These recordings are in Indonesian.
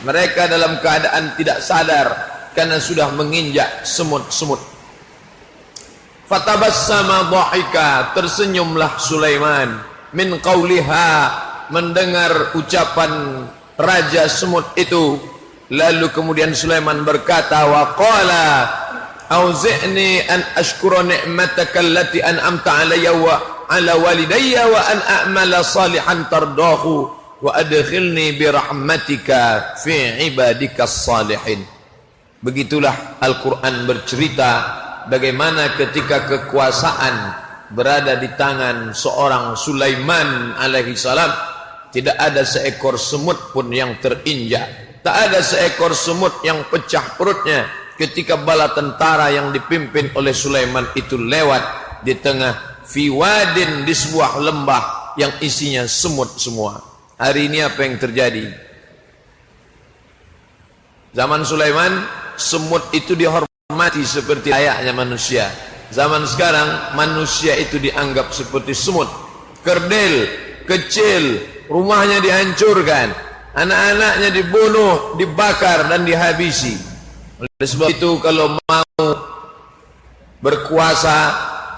Mereka dalam keadaan tidak sadar karena sudah menginjak semut-semut. Fatabassama dhahika, tersenyumlah Sulaiman, min qauliha, mendengar ucapan raja semut itu. Lalu kemudian Sulaiman berkata, wa qala auzi'ni an ashkura ni'mataka allati an'amta alayya wa ala walidayya wa an a'mala salihan tardahu wa adkhilni bi rahmatika fi ibadikas salihin. Begitulah Al-Quran bercerita bagaimana ketika kekuasaan berada di tangan seorang Sulaiman alaihi salam, tidak ada seekor semut pun yang terinjak. Tak ada seekor semut yang pecah perutnya ketika bala tentara yang dipimpin oleh Sulaiman itu lewat di tengah fiwadin, di sebuah lembah yang isinya semut semua. Hari ini apa yang terjadi? Zaman Sulaiman, semut itu dihormati seperti layaknya manusia. Zaman sekarang, manusia itu dianggap seperti semut. Kerdil, kecil, rumahnya dihancurkan, anak-anaknya dibunuh, dibakar dan dihabisi. Oleh sebab itu kalau mau berkuasa,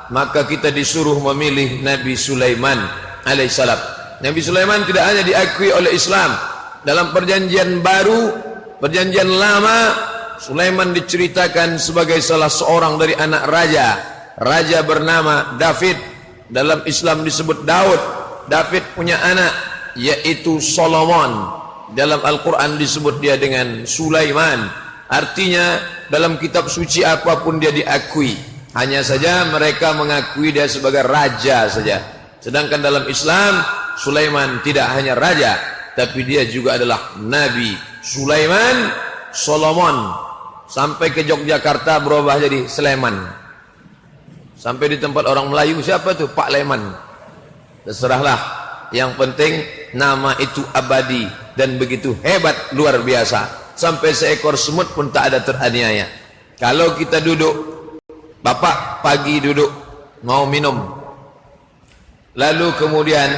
maka kita disuruh memilih Nabi Sulaiman alaihissalam. Nabi Sulaiman tidak hanya diakui oleh Islam. Dalam perjanjian baru, perjanjian lama, Sulaiman diceritakan sebagai salah seorang dari anak raja. Raja bernama David. Dalam Islam disebut Daud. David punya anak yaitu Solomon. Dalam Al-Quran disebut dia dengan Sulaiman. Artinya dalam kitab suci apapun dia diakui. Hanya saja mereka mengakui dia sebagai raja saja. Sedangkan dalam Islam, Sulaiman tidak hanya raja, tapi dia juga adalah Nabi. Sulaiman, Solomon, sampai ke Yogyakarta berubah jadi Sleman. Sampai di tempat orang Melayu, siapa tuh? Pak Leman. Terserahlah. Yang penting nama itu abadi dan begitu hebat, luar biasa. Sampai seekor semut pun tak ada teraniaya. Kalau kita duduk, bapak pagi duduk mau minum, lalu kemudian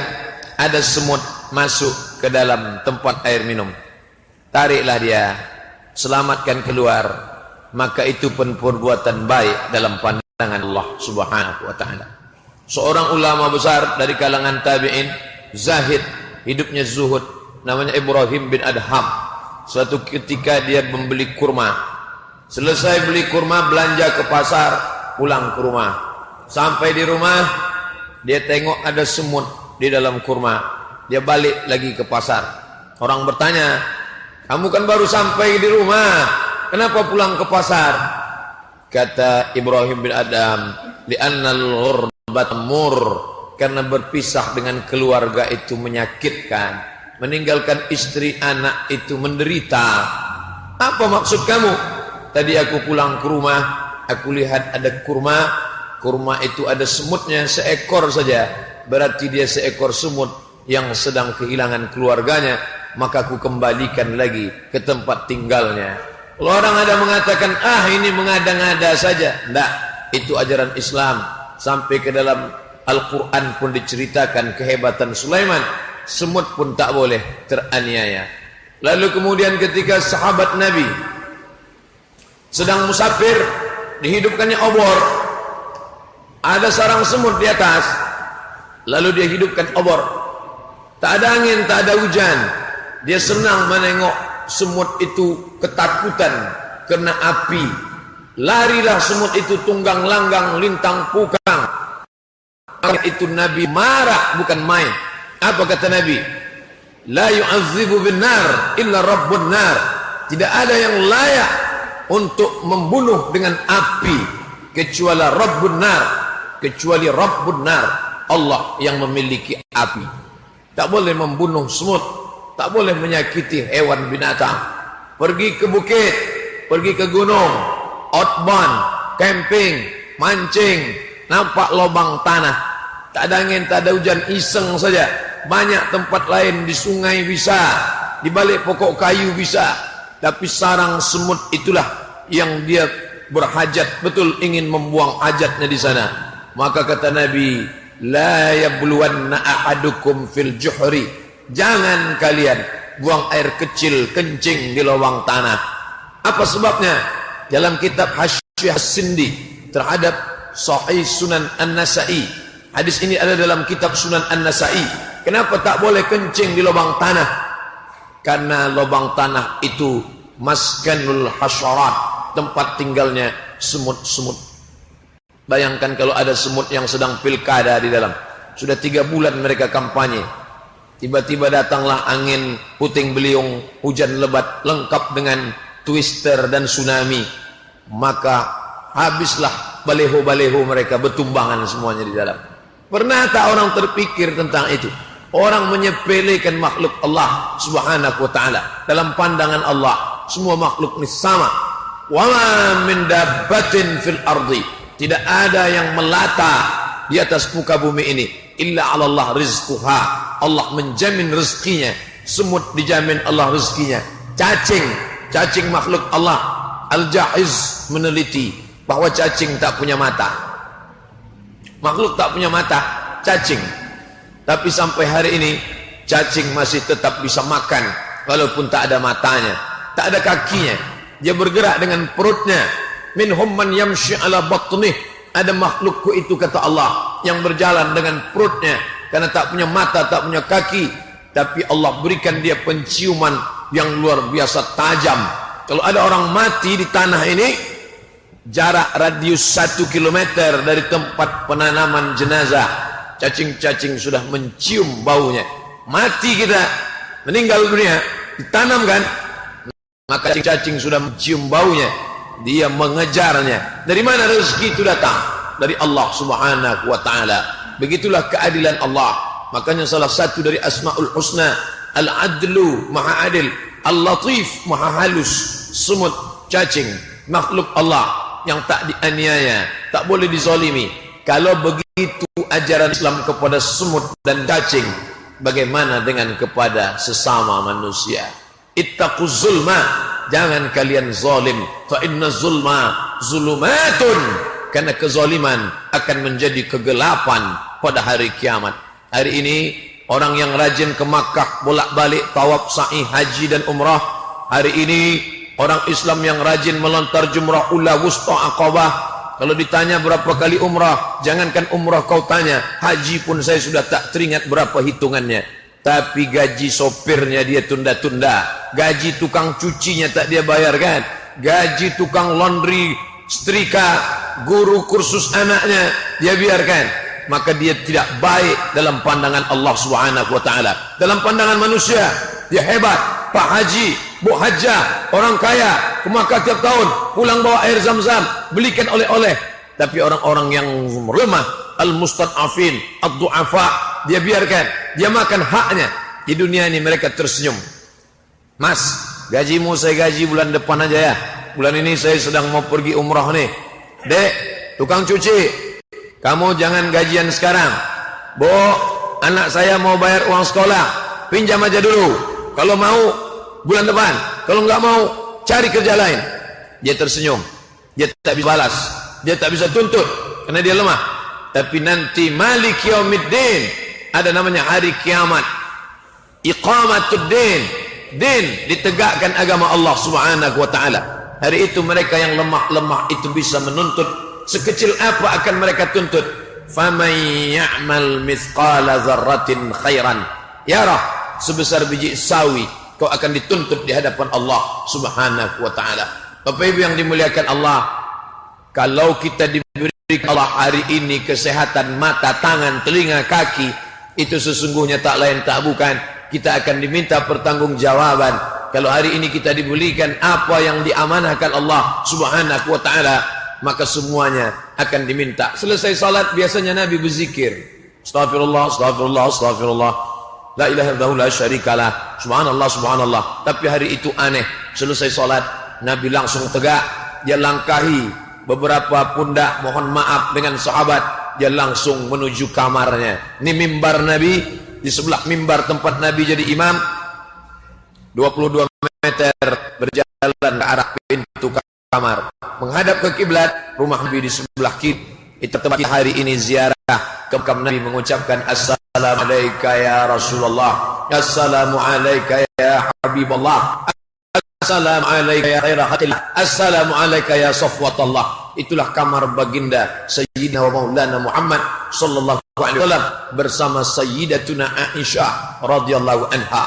ada semut masuk ke dalam tempat air minum, tariklah dia, selamatkan keluar, maka itu pun perbuatan baik dalam pandangan Allah subhanahu wa ta'ala. Seorang ulama besar dari kalangan tabi'in, zahid, hidupnya zuhud, namanya Ibrahim bin Adham. Suatu ketika dia membeli kurma, selesai beli kurma, belanja ke pasar, pulang ke rumah. Sampai di rumah, dia tengok ada semut di dalam kurma. Dia balik lagi ke pasar. Orang bertanya, kamu kan baru sampai di rumah, kenapa pulang ke pasar? Kata Ibrahim bin Adham, li'annal ghurbat mur, karena berpisah dengan keluarga itu menyakitkan. Meninggalkan istri anak itu menderita. Apa maksud kamu? Tadi aku pulang ke rumah, aku lihat ada kurma. Kurma itu ada semutnya seekor saja. Berarti dia seekor semut yang sedang kehilangan keluarganya. Maka aku kembalikan lagi ke tempat tinggalnya. Kalau orang ada mengatakan, ini mengada-ngada saja. Tidak, itu ajaran Islam. Sampai ke dalam Al-Quran pun diceritakan kehebatan Sulaiman. Semut pun tak boleh teraniaya. Lalu kemudian ketika sahabat Nabi sedang musafir, dihidupkannya obor, ada sarang semut di atas, lalu dia hidupkan obor. Tak ada angin, tak ada hujan. Dia senang menengok semut itu ketakutan kena api. Larilah semut itu tunggang langgang, lintang pukang. Itu Nabi marah, bukan main. Apa kata Nabi? La yu'adzibu bin nar illa rabbun nar. Tidak ada yang layak untuk membunuh dengan api kecuali rabbun nar, kecuali rabbun nar, Allah yang memiliki api. Tak boleh membunuh semut, tak boleh menyakiti hewan binatang. Pergi ke bukit, pergi ke gunung, outbound, camping, mancing, nampak lubang tanah, tak ada angin, tak ada hujan, iseng saja. Banyak tempat lain, di sungai bisa, di balik pokok kayu bisa, tapi sarang semut itulah yang dia berhajat, betul ingin membuang hajatnya di sana. Maka kata Nabi, la yabluwanna ahadukum fil juhri, jangan kalian buang air kecil, kencing di lubang tanah. Apa sebabnya? Dalam kitab Hasyiah Sindi terhadap Sahih Sunan An-Nasa'i, hadis ini ada dalam kitab Sunan An-Nasa'i. Kenapa tak boleh kencing di lubang tanah? Karena lubang tanah itu maskanul hasyarat, tempat tinggalnya semut-semut. Bayangkan kalau ada semut yang sedang pilkada di dalam. Sudah 3 bulan mereka kampanye. Tiba-tiba datanglah angin puting beliung, hujan lebat lengkap dengan twister dan tsunami. Maka habislah baleho-baleho mereka, bertumbangan semuanya di dalam. Pernah tak orang terpikir tentang itu? Orang menyepelekan makhluk Allah subhanahu wa ta'ala. Dalam pandangan Allah, semua makhluk ini sama. Wa ma min dabbatin fil ardi, tidak ada yang melata di atas muka bumi ini illa 'ala Allah rizquha. Allah menjamin rezekinya. Semut dijamin Allah rezekinya. Cacing makhluk Allah. Al-Jahiz meneliti bahwa cacing tak punya mata. Makhluk tak punya mata, cacing. Tapi sampai hari ini cacing masih tetap bisa makan walaupun tak ada matanya, tak ada kakinya. Dia bergerak dengan perutnya. Minhum man yamshi ala batnih, ada makhlukku itu kata Allah yang berjalan dengan perutnya karena tak punya mata, tak punya kaki, tapi Allah berikan dia penciuman yang luar biasa tajam. Kalau ada orang mati di tanah ini, jarak radius 1 kilometer dari tempat penanaman jenazah, cacing-cacing sudah mencium baunya. Mati kita, meninggal dunia, ditanamkan, maka cacing-cacing sudah mencium baunya. Dia mengejarnya. Dari mana rezeki itu datang? Dari Allah subhanahu wa ta'ala. Begitulah keadilan Allah. Makanya salah satu dari Asma'ul Husna, Al-Adlu, Maha Adil, Al-Latif, Maha Halus. Semut, cacing, makhluk Allah yang tak dianiaya, tak boleh dizalimi. Kalau begitu ajaran Islam kepada semut dan cacing, bagaimana dengan kepada sesama manusia? Ittaquz zulma, jangan kalian zalim. Fa inna zulma zulumatun, karena kezaliman akan menjadi kegelapan pada hari kiamat. Hari ini orang yang rajin ke Makkah bolak-balik tawaf, sa'i, haji dan umrah. Hari ini orang Islam yang rajin melontar jumrah ula, wusta, aqabah. Kalau ditanya berapa kali umrah, jangankan umrah kau tanya, haji pun saya sudah tak teringat berapa hitungannya. Tapi gaji sopirnya dia tunda-tunda, gaji tukang cucinya tak dia bayarkan, gaji tukang laundry, setrika, guru kursus anaknya dia biarkan. Maka dia tidak baik dalam pandangan Allah subhanahu wa ta'ala. Dalam pandangan manusia dia hebat, Pak Haji, Bu Hajjah, orang kaya, ke Makkah tiap tahun, pulang bawa air zam-zam, belikan oleh-oleh. Tapi orang-orang yang lemah, al-mustad'afin, ad-du'afa, dia biarkan, dia makan haknya. Di dunia ini mereka tersenyum. Mas, gajimu saya gaji bulan depan aja ya. Bulan ini saya sedang mau pergi umrah nih. Dek, tukang cuci, kamu jangan gajian sekarang. Bu, anak saya mau bayar uang sekolah, pinjam aja dulu. Kalau mau bulan depan, kalau nggak mau cari kerja lain. Dia tersenyum, dia tak bisa balas, dia tak bisa tuntut karena dia lemah. Tapi nanti Malik Yaumiddin, ada namanya hari kiamat, iqamatuddin, din, ditegakkan agama Allah subhanahu wa ta'ala. Hari itu mereka yang lemah-lemah itu bisa menuntut, sekecil apa akan mereka tuntut. Faman ya'mal mithqala dzarratin khairan yarah, sebesar biji sawi kau akan dituntut di hadapan Allah subhanahu wa ta'ala. Bapak Ibu yang dimuliakan Allah, kalau kita diberi Allah hari ini kesehatan mata, tangan, telinga, kaki, itu sesungguhnya tak lain tak bukan kita akan diminta pertanggungjawaban. Kalau hari ini kita diberikan apa yang diamanahkan Allah subhanahu wa ta'ala, maka semuanya akan diminta. Selesai salat biasanya Nabi berzikir, Astaghfirullah, astaghfirullah, astaghfirullah, la ilaha illallah, la syarikalah, subhanallah, subhanallah. Tapi hari itu aneh, selesai salat Nabi langsung tegak, dia langkahi beberapa pundak mohon maaf dengan sahabat, dia langsung menuju kamarnya. Ini mimbar Nabi, di sebelah mimbar tempat Nabi jadi imam, 22 meter berjalan ke arah pintu kamar, menghadap ke kiblat. Rumah Nabi di sebelah kiri. Itu tempat hari ini ziarah ke makam Nabi, mengucapkan assalamu alayka ya Rasulullah, assalamu alayka ya ya Habibullah, assalamu alayka ya khaira khatillah, assalamu alayka ya safwatullah. Itulah kamar baginda Sayyidina wa Maulana Muhammad sallallahu alaihi wasallam bersama Sayyidatuna Aisyah radhiyallahu anha.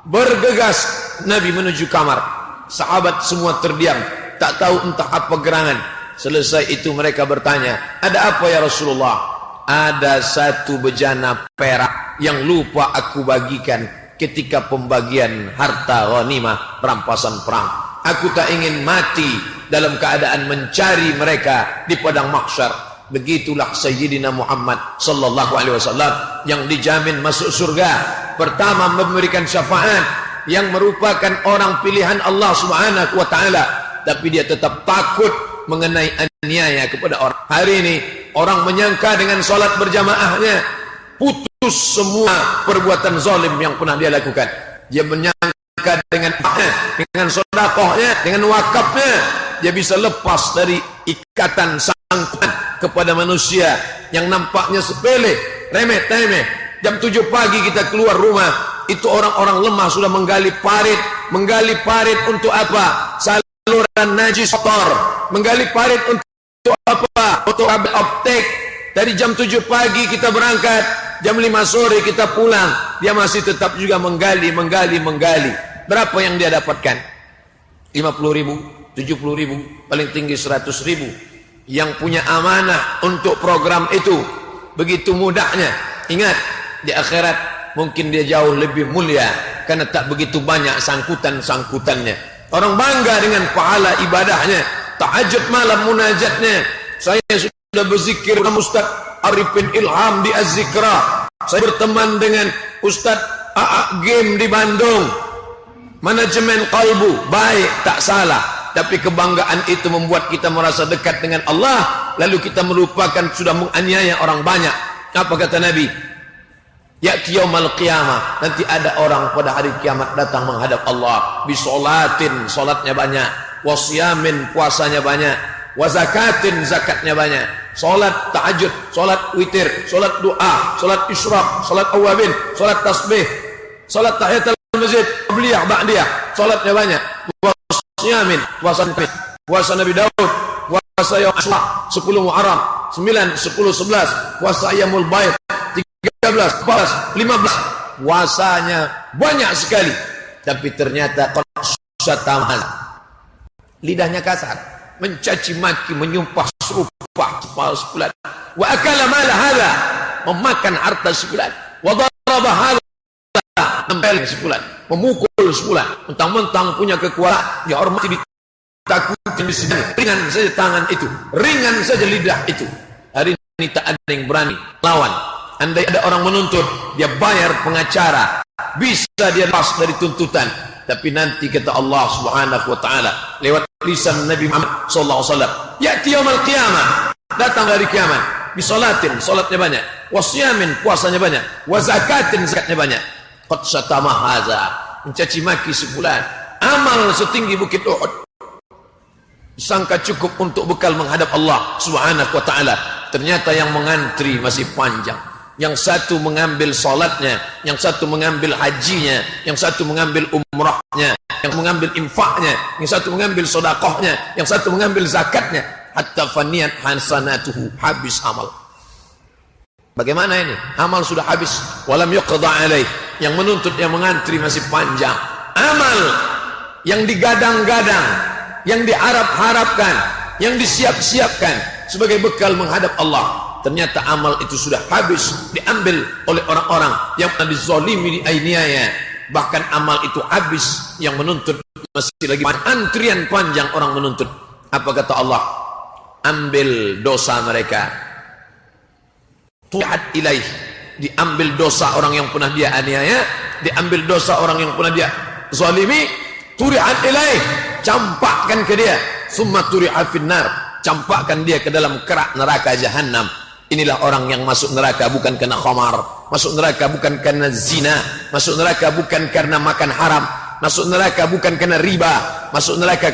Bergegas Nabi menuju kamar. Sahabat semua terdiam, tak tahu entah apa gerangan. Selesai itu mereka bertanya, ada apa ya Rasulullah? Ada satu bejana perak yang lupa aku bagikan ketika pembagian harta ghanimah rampasan perang. Aku tak ingin mati dalam keadaan mencari mereka di padang mahsyar. Begitulah Sayyidina Muhammad sallallahu alaihi wasallam yang dijamin masuk surga. Pertama memberikan syafaat, yang merupakan orang pilihan Allah Subhanahu wa taala, tapi dia tetap takut mengenai aniaya kepada orang. Hari ini orang menyangka dengan salat berjamaahnya putus semua perbuatan zalim yang pernah dia lakukan. Dia menyangka dengan sedekahnya, dengan wakafnya, dia bisa lepas dari ikatan sangkutan kepada manusia yang nampaknya sepele, remeh-temeh. Jam 7 pagi kita keluar rumah, itu orang-orang lemah sudah menggali parit untuk apa? Saluran najis kotor. Menggali parit untuk apa? Untuk kabel optik. Dari jam 7 pagi kita berangkat, jam 5 sore kita pulang, dia masih tetap juga menggali. Berapa yang dia dapatkan? 50.000, 70.000, paling tinggi 100.000. Yang punya amanah untuk program itu begitu mudahnya. Ingat, di akhirat mungkin dia jauh lebih mulia karena tak begitu banyak sangkutannya. Orang bangga dengan pahala ibadahnya, tahajud malam munajatnya. Saya sudah berzikir dengan Ustaz Arifin Ilham di Az-Zikra. Saya berteman dengan Ustaz Aa Game di Bandung. Manajemen kalbu, baik, tak salah. Tapi kebanggaan itu membuat kita merasa dekat dengan Allah. Lalu kita melupakan sudah menganiaya orang banyak. Apa kata Nabi? Ya'ti yaumal qiyamah, nanti ada orang pada hari kiamat datang menghadap Allah. Bisolatin, solatnya banyak. Wasyamin, puasanya banyak. Wazakatin, zakatnya banyak. Solat tahajud, solat witir, solat doa, solat isyraq, solat awabin, solat tasbih, solat tahiyatul masjid, qabliyah, ba'diyah, solatnya banyak. Wasyamin, puasa Nabi Daud, puasa yang 10 Muharram, 9, 10, 11, puasa Ayyamul Baid, 13, 14, 15, puasanya banyak sekali. Tapi ternyata lidahnya kasar, mencaci maki, menyumpah serupah sebulan. Wa akala mala hadha, memakan harta sebulan. Wa daraba hadha, nempel sebulan, memukul sebulan. Mentang-mentang punya kekuatan, dihormati, ditakuti, disedih. Ringan saja tangan itu, ringan saja lidah itu. Hari ini tak ada yang berani lawan. Andai ada orang menuntut, dia bayar pengacara, bisa dia lepas dari tuntutan. Tapi nanti kata Allah Subhanahu wa taala lewat lisan Nabi Muhammad sallallahu alaihi wasallam, ya'ti yaumul qiyamah, datang dari kiamat, bisolatin, salatnya banyak, wasyamin, puasanya banyak, wazakatin, zakatnya banyak. Qad syatama hadza, mencaci maki sebulan, amal setinggi bukit Uhud, disangka cukup untuk bekal menghadap Allah Subhanahu wa taala. Ternyata yang mengantri masih panjang. Yang satu mengambil salatnya, yang satu mengambil hajinya, yang satu mengambil umrahnya, yang mengambil infaknya, yang satu mengambil sedekahnya, yang satu mengambil zakatnya, hatta faniyat hasanatuhu, habis amal. Bagaimana ini? Amal sudah habis, walam yuqda alaih. Yang menuntut, yang mengantri masih panjang. Amal yang digadang-gadang, yang diharap-harapkan, yang disiap-siapkan sebagai bekal menghadap Allah, ternyata amal itu sudah habis, diambil oleh orang-orang yang pernah dizalimi, dianiaya. Bahkan amal itu habis, yang menuntut masih lagi antrian panjang orang menuntut. Apa kata Allah? Ambil dosa mereka, tu'ad ilaih, diambil dosa orang yang pernah dia aniaya, diambil dosa orang yang pernah dia zalimi, turi'at ilaih, campakkan ke dia, summa turi'at finnar, campakkan dia ke dalam kerak neraka jahanam. Inilah orang yang masuk neraka bukan karena khamar, masuk neraka bukan karena zina, masuk neraka bukan karena makan haram, masuk neraka bukan karena riba, masuk neraka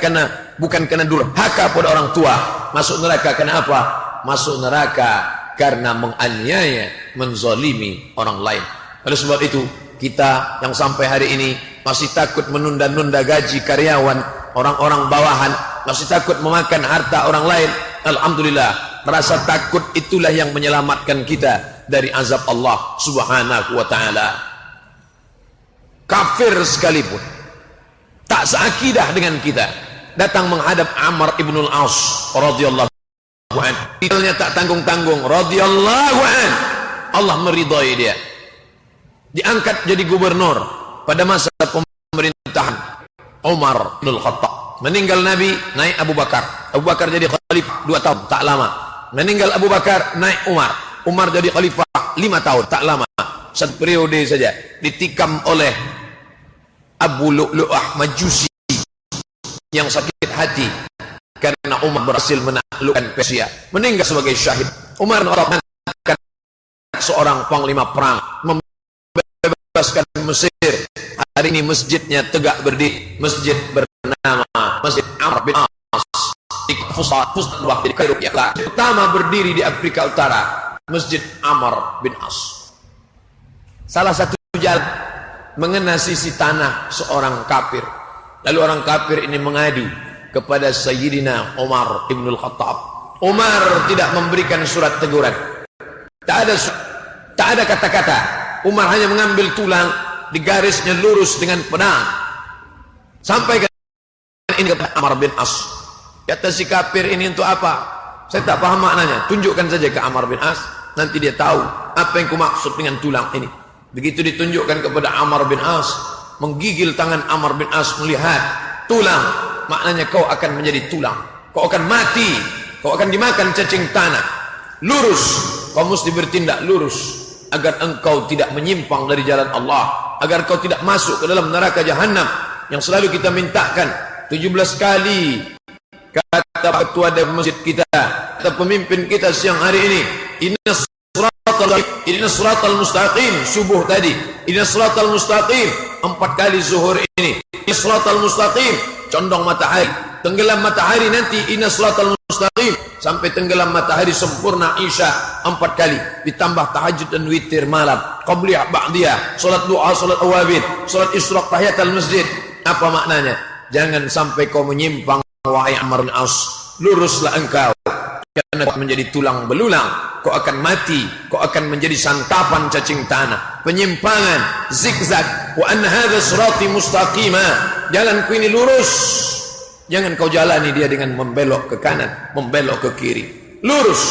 bukan karena durhaka pada orang tua, masuk neraka karena apa? Masuk neraka karena menganiaya, menzalimi orang lain. Oleh sebab itu, kita yang sampai hari ini masih takut menunda-nunda gaji karyawan, orang-orang bawahan, masih takut memakan harta orang lain. Alhamdulillah, rasa takut itulah yang menyelamatkan kita dari azab Allah subhanahu wa ta'ala. Kafir sekalipun tak seakidah dengan kita, datang menghadap Amr ibn al-As radhiyallahu anhu, titelnya tak tanggung-tanggung, radhiyallahu anhu, Allah meridhai dia, diangkat jadi gubernur pada masa pemerintahan Umar bin Khattab. Meninggal Nabi, naik Abu Bakar. Abu Bakar jadi khalifah 2 tahun, tak lama. Meninggal Abu Bakar, naik Umar. Umar jadi khalifah 5 tahun, tak lama. 1 periode saja. Ditikam oleh Abu Lu'lu'ah Majusi yang sakit hati karena Umar berhasil menaklukkan Persia. Meninggal sebagai syahid. Umar mengatakan seorang panglima perang, membebaskan Mesir. Hari ini masjidnya tegak berdiri, masjid bernama Masjid Amr bin As di pusat di Kairo, pertama berdiri di Afrika Utara, Masjid Amr bin As. Salah satu jalan mengenai sisi tanah seorang kafir, lalu orang kafir ini mengadu kepada Sayyidina Umar ibn al-Khattab. Umar tidak memberikan surat teguran, tak ada kata-kata. Umar hanya mengambil tulang, digarisnya lurus dengan pedang, sampaikan ini kepada Amr bin As. Kata si kafir, ini untuk apa? Saya tak paham maknanya. Tunjukkan saja ke Amr bin As, nanti dia tahu apa yang kumaksud dengan tulang ini. Begitu ditunjukkan kepada Amr bin As, menggigil tangan Amr bin As, melihat tulang, maknanya kau akan menjadi tulang, kau akan mati, kau akan dimakan cacing tanah. Lurus, kau mesti bertindak lurus agar engkau tidak menyimpang dari jalan Allah, agar kau tidak masuk ke dalam neraka jahanam yang selalu kita mintakan 17 kali. Kata ketua dari masjid kita, kata pemimpin kita siang hari ini, inna suratal mustaqim, subuh tadi, inna suratal mustaqim, 4 kali zuhur ini, inna suratal mustaqim, condong matahari, tenggelam matahari nanti, inna suratal mustaqim, sampai tenggelam matahari sempurna isya 4 kali, ditambah tahajud dan witir malam, qabliyah ba'diyah, salat du'a, salat awabin, salat isyraq, tahiyatul masjid. Apa maknanya? Jangan sampai kau menyimpang, wahai Amr bin As. Luruslah engkau, karena kau menjadi tulang belulang, kau akan mati, kau akan menjadi santapan cacing tanah. Penyimpangan, zigzag. Wa anna hadha sirati mustaqima, jalanku ini lurus. Jangan kau jalani dia dengan membelok ke kanan, membelok ke kiri. Lurus.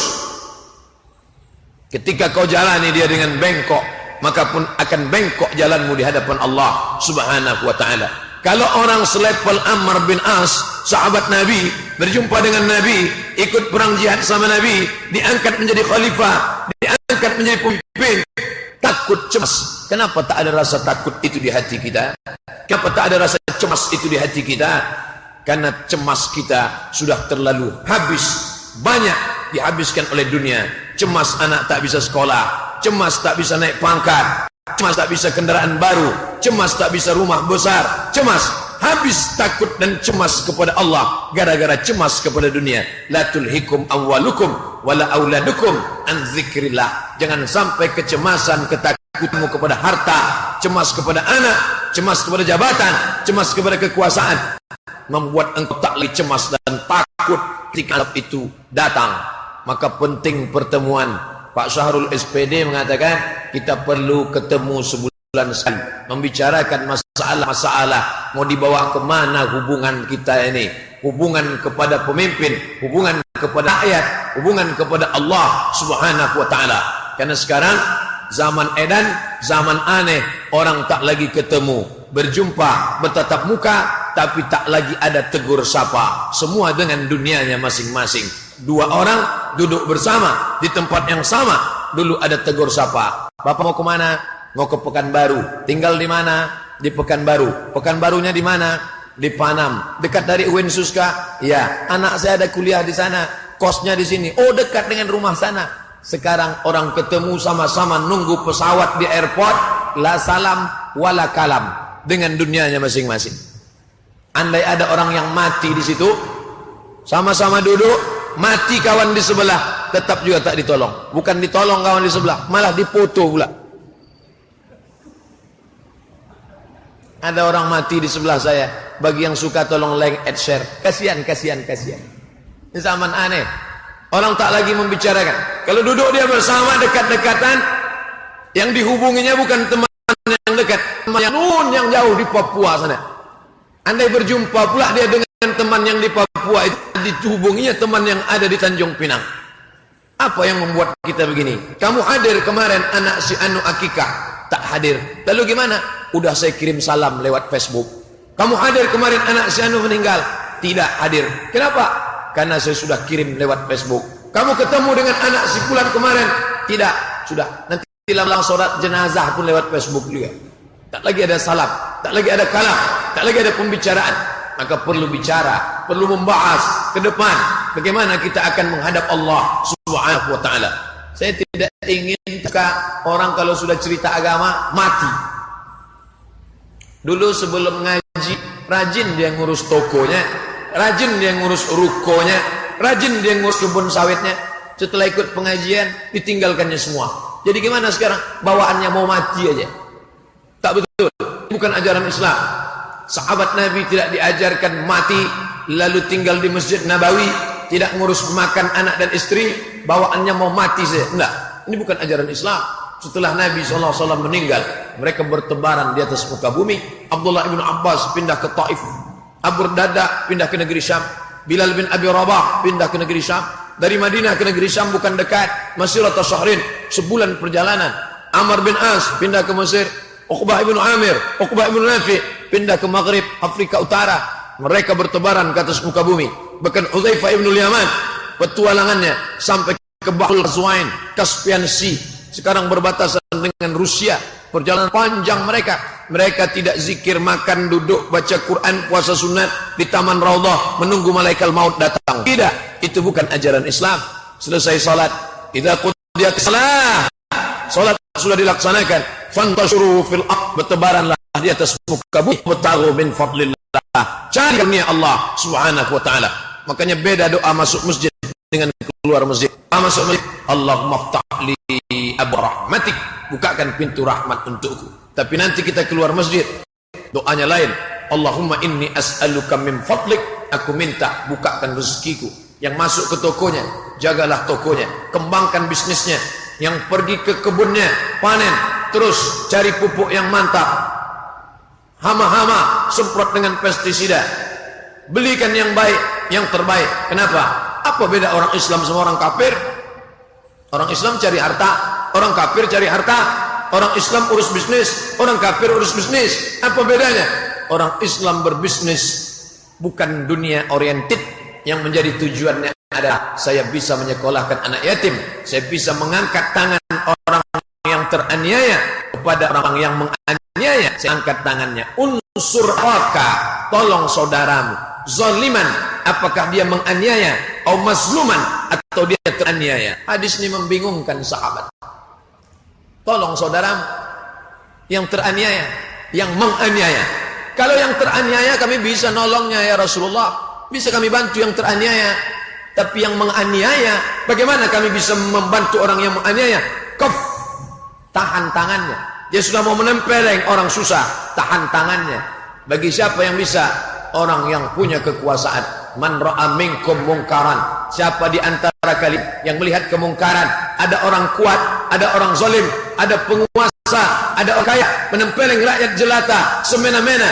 Ketika kau jalani dia dengan bengkok, maka pun akan bengkok jalanmu di hadapan Allah subhanahu wa ta'ala. Kalau orang selevel Amr bin As, sahabat Nabi, berjumpa dengan Nabi, ikut perang jihad sama Nabi, diangkat menjadi khalifah, diangkat menjadi pemimpin, takut, cemas. Kenapa tak ada rasa takut itu di hati kita? Kenapa tak ada rasa cemas itu di hati kita? Karena cemas kita sudah terlalu habis, banyak dihabiskan oleh dunia. Cemas anak tak bisa sekolah, cemas tak bisa naik pangkat, cemas tak bisa kendaraan baru, cemas tak bisa rumah besar, cemas, habis takut dan cemas kepada Allah gara-gara cemas kepada dunia. La tulhikum amwalukum wala auladukum an dzikrillah. Jangan sampai kecemasan, ketakutmu kepada harta, cemas kepada anak, cemas kepada jabatan, cemas kepada kekuasaan, membuat engkau tak lagi cemas dan takut ketika itu datang. Maka penting pertemuan. Pak Syahrul SPD mengatakan kita perlu ketemu sebulan sekali, membicarakan masalah-masalah, mau dibawa kemana hubungan kita ini, hubungan kepada pemimpin, hubungan kepada rakyat, hubungan kepada Allah subhanahu wa ta'ala. Karena sekarang zaman edan, zaman aneh, orang tak lagi ketemu, berjumpa, bertatap muka, tapi tak lagi ada tegur sapa, semua dengan dunianya masing-masing. 2 orang duduk bersama di tempat yang sama, dulu ada tegur sapa. Bapak mau kemana? Mau ke Pekanbaru. Tinggal di mana? Di Pekanbaru. Pekanbarunya di mana? Di Panam. Dekat dari UIN Suska? Ya. Anak saya ada kuliah di sana. Kosnya di sini. Oh, dekat dengan rumah sana. Sekarang orang ketemu sama-sama nunggu pesawat di airport, la salam wala kalam, dengan dunianya masing-masing. Andai ada orang yang mati di situ, sama-sama duduk, mati kawan di sebelah, tetap juga tak ditolong. Bukan ditolong kawan di sebelah, malah dipoto pula. Ada orang mati di sebelah saya. Bagi yang suka tolong like and share. Kasihan. Ini zaman aneh. Orang tak lagi membicarakan. Kalau duduk dia bersama dekat-dekatan, yang dihubunginya bukan teman yang dekat, teman yang jauh di Papua sana. Andai berjumpa pula dia dengan teman yang di Papua itu, dihubunginya teman yang ada di Tanjung Pinang. Apa yang membuat kita begini? Kamu hadir kemarin anak si Anu akikah, tak hadir. Lalu gimana? Udah saya kirim salam lewat Facebook. Kamu hadir kemarin anak si Anu meninggal, tidak hadir. Kenapa? Karena saya sudah kirim lewat Facebook. Kamu ketemu dengan anak si Fulan kemarin, tidak. Sudah. Nanti dalam sholat jenazah pun lewat Facebook juga. Tak lagi ada salam, tak lagi ada kalam, tak lagi ada pembicaraan. Maka perlu bicara, perlu membahas ke depan bagaimana kita akan menghadap Allah Subhanahu wa taala. Saya tidak ingin orang kalau sudah cerita agama mati. Dulu sebelum ngaji, rajin dia ngurus tokonya, rajin dia ngurus rukonya, rajin dia ngurus kebun sawitnya. Setelah ikut pengajian, ditinggalkannya semua. Jadi gimana sekarang? Bawaannya mau mati aja. Tak betul. Bukan ajaran Islam. Sahabat Nabi tidak diajarkan mati lalu tinggal di Masjid Nabawi, tidak ngurus makan anak dan istri, bawaannya mau mati saja. Enggak. Ini bukan ajaran Islam. Setelah Nabi SAW meninggal, mereka bertebaran di atas muka bumi. Abdullah bin Abbas pindah ke Taif, Abu Darda pindah ke negeri Syam, Bilal bin Abi Rabah pindah ke negeri Syam. Dari Madinah ke negeri Syam bukan dekat, masirata syahrin, sebulan perjalanan. Amr bin As pindah ke Mesir, Uqbah ibn Amir, Uqbah ibn Nafi pindah ke Maghrib, Afrika Utara. Mereka bertebaran ke atas muka bumi. Bahkan Hudzaifah ibn Yaman petualangannya sampai ke Bahrul Ghazwain, Caspian Sea, sekarang berbatasan dengan Rusia. Perjalanan panjang mereka. Mereka tidak zikir, makan, duduk, baca Quran, puasa sunat di Taman Raudhah menunggu malaikat maut datang. Tidak, itu bukan ajaran Islam. Selesai salat, idza qudiyatis shalah, salat sudah dilaksanakan, fantashuru fil ardh, bertebaranlah di atas muka bumi, wabtaghu min fadlillah, cari karunia Allah Subhanahu wa taala. Makanya beda doa masuk masjid dengan keluar masjid. Masuk masjid, Allahumma ftah li abwaab rahmatik, bukakan pintu rahmat untukku. Tapi nanti kita keluar masjid, doanya lain. Allahumma inni as'aluka min fadlik, aku minta bukakan rezekiku. Yang masuk ke tokonya, jagalah tokonya, kembangkan bisnisnya. Yang pergi ke kebunnya, panen, terus cari pupuk yang mantap. Hama-hama semprot dengan pestisida. Belikan yang baik, yang terbaik. Kenapa? Apa beda orang Islam sama orang kafir? Orang Islam cari harta, orang kafir cari harta. Orang Islam urus bisnis, orang kafir urus bisnis. Apa bedanya? Orang Islam berbisnis bukan dunia oriented, yang menjadi tujuannya adalah saya bisa menyekolahkan anak yatim, saya bisa mengangkat tangan orang yang teraniaya kepada orang yang menganiaya, saya angkat tangannya. Unsur haka, tolong saudaramu. Zaliman, apakah dia menganiaya, atau mazluman, atau dia teraniaya. Hadis ini membingungkan sahabat. Tolong saudaramu yang teraniaya, yang menganiaya. Kalau yang teraniaya kami bisa nolongnya ya Rasulullah, bisa kami bantu yang teraniaya. Tapi yang menganiaya, bagaimana kami bisa membantu orang yang menganiaya? Kaf, tahan tangannya. Dia sudah mau menempeleng orang susah, tahan tangannya. Bagi siapa yang bisa? Orang yang punya kekuasaan. Man ra'a minkum mungkaran, siapa di antara kalian yang melihat kemungkaran, ada orang kuat, ada orang zalim, ada penguasa, ada orang kaya menempeleng rakyat jelata semena-mena,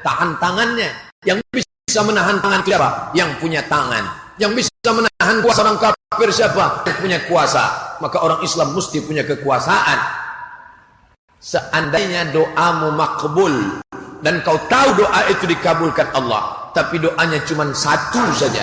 tahan tangannya. Yang bisa menahan tangan siapa? Yang punya tangan. Yang bisa menahan kuasa orang kafir siapa? Yang punya kuasa. Maka orang Islam mesti punya kekuasaan. Seandainya doamu makbul dan kau tahu doa itu dikabulkan Allah, tapi doanya cuma satu saja,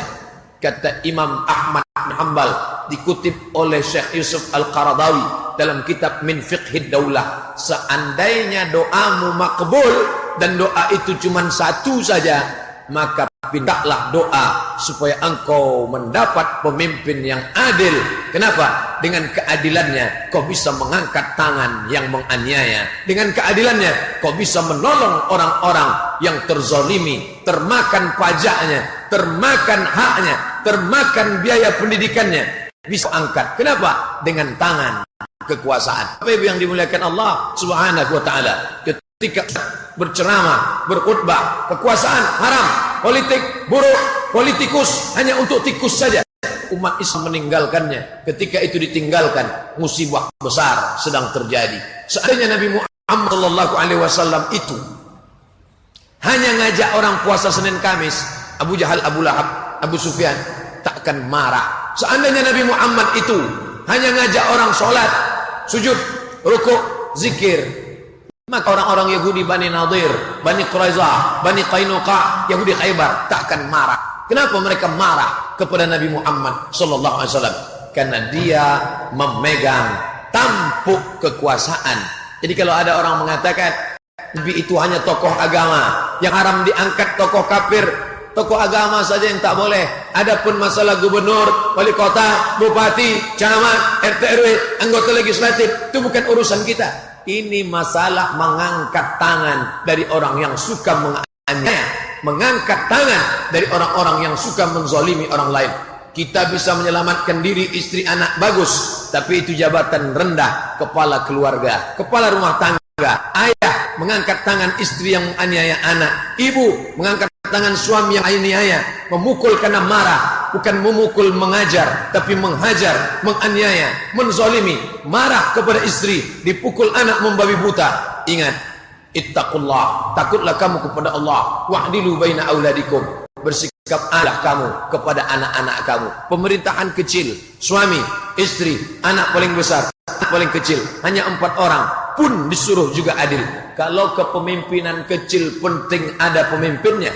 kata Imam Ahmad bin Hanbal, dikutip oleh Syekh Yusuf Al-Qaradawi dalam kitab Min Fiqhid Daulah, seandainya doamu makbul dan doa itu cuma satu saja, maka pindahlah doa supaya engkau mendapat pemimpin yang adil. Kenapa? Dengan keadilannya kau bisa mengangkat tangan yang menganiaya. Dengan keadilannya kau bisa menolong orang-orang yang terzalimi, termakan pajaknya, termakan haknya, termakan biaya pendidikannya. Bisa angkat. Kenapa? Dengan tangan kekuasaan. Apa yang dimuliakan Allah Subhanahu wa taala. ketika berceramah, berkhutbah, kekuasaan haram, politik buruk, politikus hanya untuk tikus saja. Umat Islam meninggalkannya. Ketika itu ditinggalkan, musibah besar sedang terjadi. Seandainya Nabi Muhammad SAW itu hanya ngajak orang puasa Senin Kamis, Abu Jahal, Abu Lahab, Abu Sufyan takkan marah. Seandainya Nabi Muhammad itu hanya ngajak orang sholat, sujud, rukuk, zikir, maka orang-orang Yahudi Bani Nadir, Bani Quraizah, Bani Qainuqa, Yahudi Khaybar takkan marah. Kenapa mereka marah kepada Nabi Muhammad SAW? Karena dia memegang tampuk kekuasaan. Jadi kalau ada orang mengatakan Nabi itu hanya tokoh agama, yang haram diangkat tokoh kafir, tokoh agama saja yang tak boleh. Adapun masalah gubernur, wali kota, bupati, camat, RT RW, anggota legislatif, itu bukan urusan kita. Ini masalah mengangkat tangan dari orang yang suka menganiaya, mengangkat tangan dari orang-orang yang suka menzalimi orang lain. Kita bisa menyelamatkan diri, istri, anak bagus, tapi itu jabatan rendah, kepala keluarga, kepala rumah tangga. Ayah mengangkat tangan istri yang menganiaya anak, ibu mengangkat tangan suami yang menganiaya, memukul karena marah, bukan memukul mengajar, tapi menghajar, menganiaya, menzalimi, marah kepada istri, dipukul anak membabi buta. Ingat, ittaqullah, takutlah kamu kepada Allah, wa'dilu baina auladikum, bersikap adil kamu kepada anak-anak kamu. Pemerintahan kecil, suami, istri, anak paling besar, anak paling kecil, hanya 4 orang pun disuruh juga adil. Kalau kepemimpinan kecil penting ada pemimpinnya.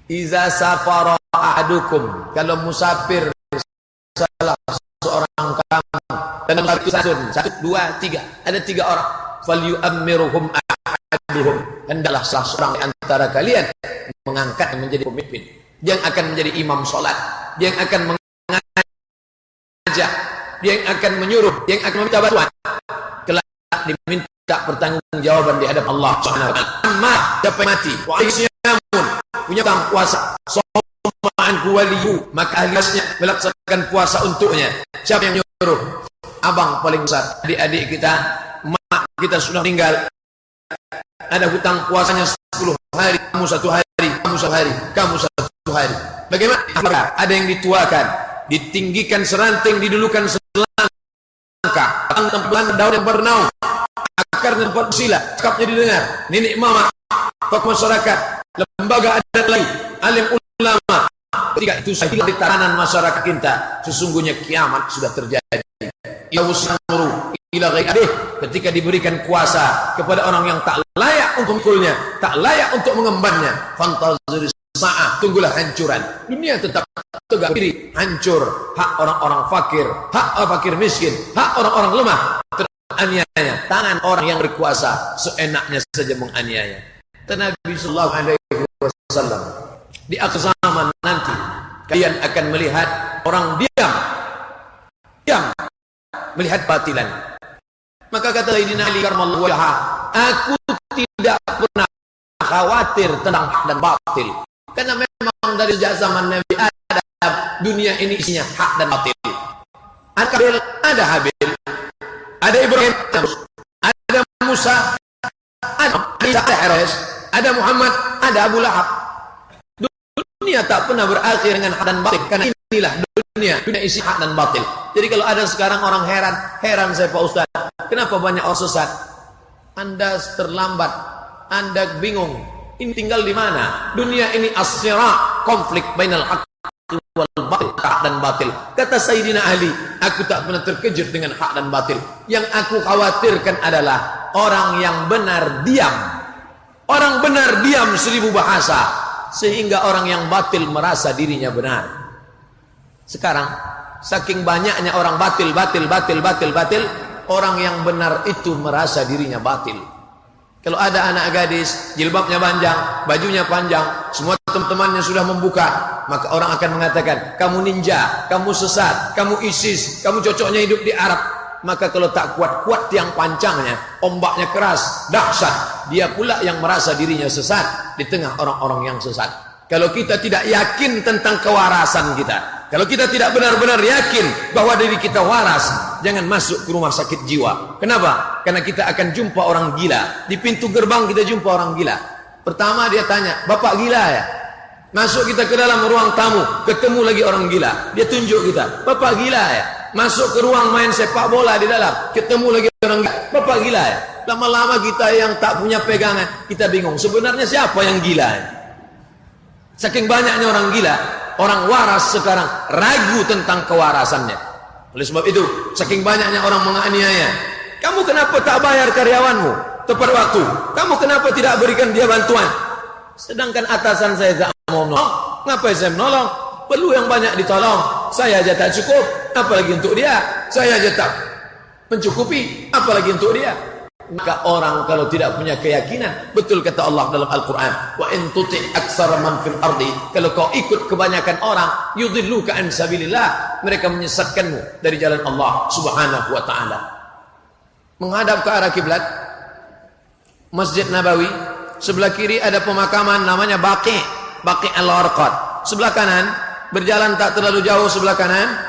Iza safara ahadukum, kalau musafir salah seorang kamu dalam satu, 2, 3, ada 3 orang, falyu'ammiruhum ahaduhum, hendaklah salah seorang antara kalian mengangkat menjadi pemimpin, yang akan menjadi imam sholat, yang akan mengajak, yang akan menyuruh, yang akan meminta bantuan, kelak diminta pertanggungjawaban di hadapan Allah Subhanahu wa taala. Siapa yang mati wa isyamun punya tang puasa, soma'an waliyu, maka ahlinya melaksanakan puasa untuknya. Siapa yang menyuruh? Abang paling besar, adik-adik kita, mak kita sudah meninggal, ada hutang puasanya 10 hari, kamu 1 hari, kamu 1 hari, kamu 1 hari. Bagaimana? Ada yang dituakan, ditinggikan seranting, didulukan selangkah, tempelan daun yang bernaung, akarnya bersila, cakapnya didengar, nenek mama, tokoh masyarakat, lembaga adat lain, alim ulama. Ketika itu saya di tatanan masyarakat kita, sesungguhnya kiamat sudah terjadi. Ketika diberikan kuasa kepada orang yang tak layak untuk memukulnya, tak layak untuk mengembannya, fantazir sa'ah, tunggulah hancuran. Dunia tetap tegak diri, hancur. Hak orang-orang fakir, hak fakir miskin, hak orang-orang lemah teraniaya. Tangan orang yang berkuasa seenaknya saja menganiaya. Nabi sallallahu alaihi wasallam, di akhir zaman nanti kalian akan melihat orang diam melihat batilan. Maka kata Sayyidina Ali karramallahu wajhah, aku tidak pernah khawatir tentang hak dan batil, karena memang dari sejak zaman Nabi Adam dunia ini isinya hak dan batil. Ada Kabil, ada Habil, ada Ibrahim, ada Musa, ada Isa, ada Heroes, ada Muhammad, ada Abu Lahab. Dunia tak pernah berakhir dengan hak dan batil, karena inilah dunia isi hak dan batil. Jadi kalau ada sekarang orang heran saya Pak Ustaz, kenapa banyak orang sesat? Anda terlambat, Anda bingung, ini tinggal di mana? Dunia ini as-sira', konflik bainal haq wal batil, hak dan batil. Kata Sayyidina Ali, aku tak pernah terkejut dengan hak dan batil. Yang aku khawatirkan adalah orang yang benar diam. Orang benar diam 1000 bahasa, sehingga orang yang batil merasa dirinya benar. Sekarang saking banyaknya orang batil, orang yang benar itu merasa dirinya batil. Kalau ada anak gadis, jilbabnya panjang, bajunya panjang, semua teman-temannya sudah membuka, maka orang akan mengatakan, kamu ninja, kamu sesat, kamu ISIS, kamu cocoknya hidup di Arab. Maka kalau tak kuat tiang pancangnya, ombaknya keras, dahsyat, dia pula yang merasa dirinya sesat di tengah orang-orang yang sesat. Kalau kita tidak yakin tentang kewarasan kita, kalau kita tidak benar-benar yakin bahwa diri kita waras, jangan masuk ke rumah sakit jiwa. Kenapa? Karena kita akan jumpa orang gila. Di pintu gerbang kita jumpa orang gila. Pertama dia tanya, "Bapak gila ya?" Masuk kita ke dalam ruang tamu, ketemu lagi orang gila. Dia tunjuk kita, "Bapak gila ya?" Masuk ke ruang main sepak bola di dalam, ketemu lagi orang gila. "Bapak gila ya?" Lama-lama kita yang tak punya pegangan, kita bingung. Sebenarnya siapa yang gila? Saking banyaknya orang gila, orang waras sekarang ragu tentang kewarasannya. Oleh sebab itu, saking banyaknya orang menganiaya. Kamu kenapa tak bayar karyawanmu tepat waktu? Kamu kenapa tidak berikan dia bantuan? Sedangkan atasan saya tak mau menolong. Ngapain saya menolong? Perlu yang banyak ditolong. Saya aja tak cukup, apalagi untuk dia. Saya aja tak mencukupi, apalagi untuk dia. Maka orang kalau tidak punya keyakinan, betul kata Allah dalam Al-Quran, wa in tuti' aktsara man fil ardi, kalau kau ikut kebanyakan orang, yudilluka an sabilillah, mereka menyesatkanmu dari jalan Allah Subhanahu wa taala. Menghadap ke arah kiblat Masjid Nabawi, sebelah kiri ada pemakaman namanya Baqi Al-Gharqad. Sebelah kanan, berjalan tak terlalu jauh sebelah kanan,